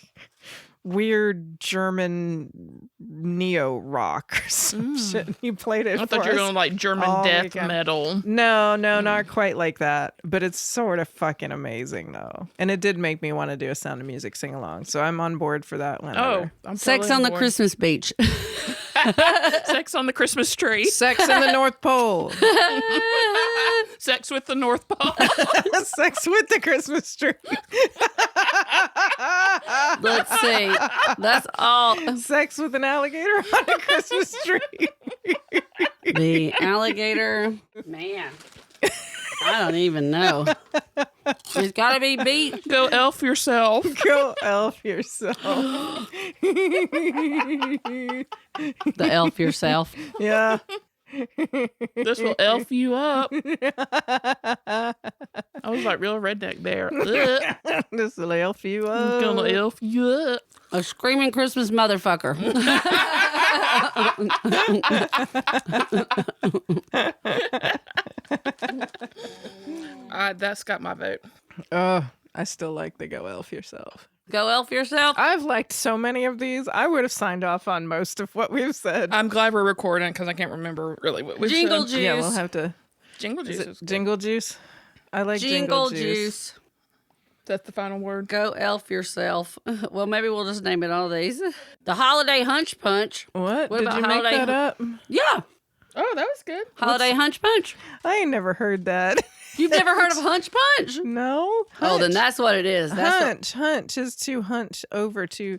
weird German neo rock or some shit. He played it. I thought you were going like German death metal. No, not quite like that. But it's sort of fucking amazing though, and it did make me want to do a Sound of Music sing along. So I'm on board for that one. I'm Sex totally on the board. Christmas beach. Sex on the Christmas tree. Sex in the North Pole. Sex with the North Pole. Sex with the Christmas tree. Let's see. That's all. Sex with an alligator on a Christmas tree. The alligator. Man. I don't even know. It's got to be beat. Go elf yourself. Go elf yourself. The elf yourself. Yeah. This will elf you up. I was like real redneck there. This will elf you I'm up. gonna elf you up. A screaming Christmas motherfucker. That's got my vote. I still like the Go Elf Yourself. Go elf yourself. I've liked so many of these. I would have signed off on most of what we've said. I'm glad we're recording because I can't remember really what we Jingle said. Juice. Yeah, we'll have to. Jingle Juice. Is it Is good. Jingle Juice? I like Jingle Juice. Juice. That's the final word. Go elf yourself. Well, maybe we'll just name it all these. The Holiday Hunch Punch. What? What Did about you make Holiday that up? Yeah. Oh, that was good. Holiday Hunch Punch. I ain't never heard that. You've never heard of Hunch Punch? No. Oh, then that's what it is. That's Hunch is to hunch over to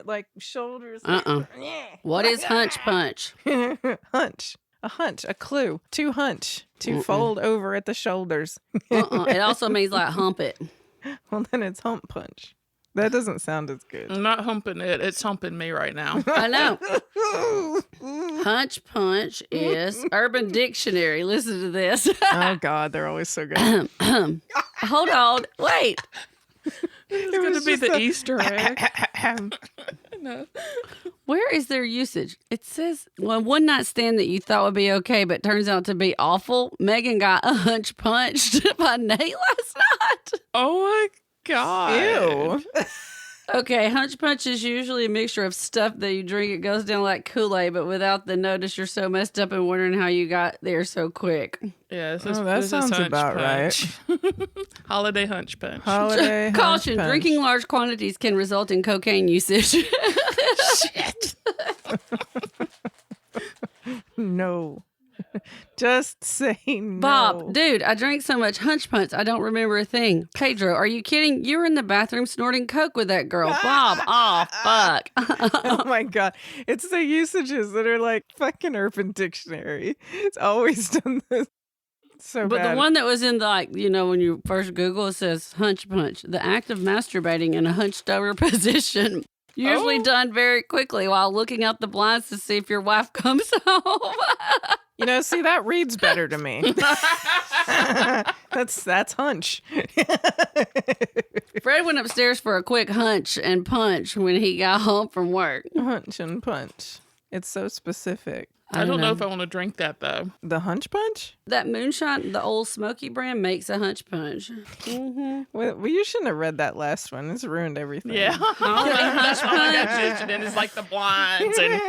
like shoulders. What is Hunch Punch? Hunch. A hunch, a clue. To hunch. To fold over at the shoulders. It also means like hump it. Well, then it's hump punch. That doesn't sound as good. I'm not humping it. It's humping me right now. I know. Hunch punch is Urban Dictionary. Listen to this. Oh, God. They're always so good. Hold on. Wait. It's going to be the Easter egg. No. Where is their usage? It says, one night stand that you thought would be okay, but turns out to be awful. Megan got hunch punched by Nate last night. Oh, my God. Ew. Okay, hunch punch is usually a mixture of stuff that you drink. It goes down like Kool-Aid, but without the notice, you're so messed up and wondering how you got there so quick. Yeah, that sounds about right. Holiday hunch punch. Holiday hunch Caution, punch. drinking large quantities can result in cocaine usage. Shit. No. Just say no. Bob, dude, I drank so much hunch punch, I don't remember a thing. Pedro, are you kidding? You were in the bathroom snorting coke with that girl. Bob, oh, fuck. Oh my God. It's the usages that are like fucking Urban Dictionary. It's always done this. So But bad. the one that was in the, like, you know, when you first Google, it says hunch punch, the act of masturbating in a hunched over position. Usually done very quickly while looking out the blinds to see if your wife comes home. You know, see, that reads better to me. That's hunch. Fred went upstairs for a quick hunch and punch when he got home from work. Hunch and punch. It's so specific. I don't know if I want to drink that, though. The hunch punch? That moonshine, the old Smoky brand, makes a hunch punch. Mm-hmm. Well, you shouldn't have read that last one. It's ruined everything. Yeah. Hunch punch. And then it's like the blinds. And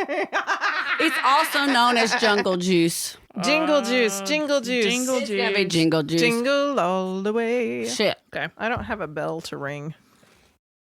It's also known as Jungle Juice. Jingle juice, jingle juice. Jingle It's gotta be juice. Jingle Juice. Jingle all the way. Shit. Okay. I don't have a bell to ring.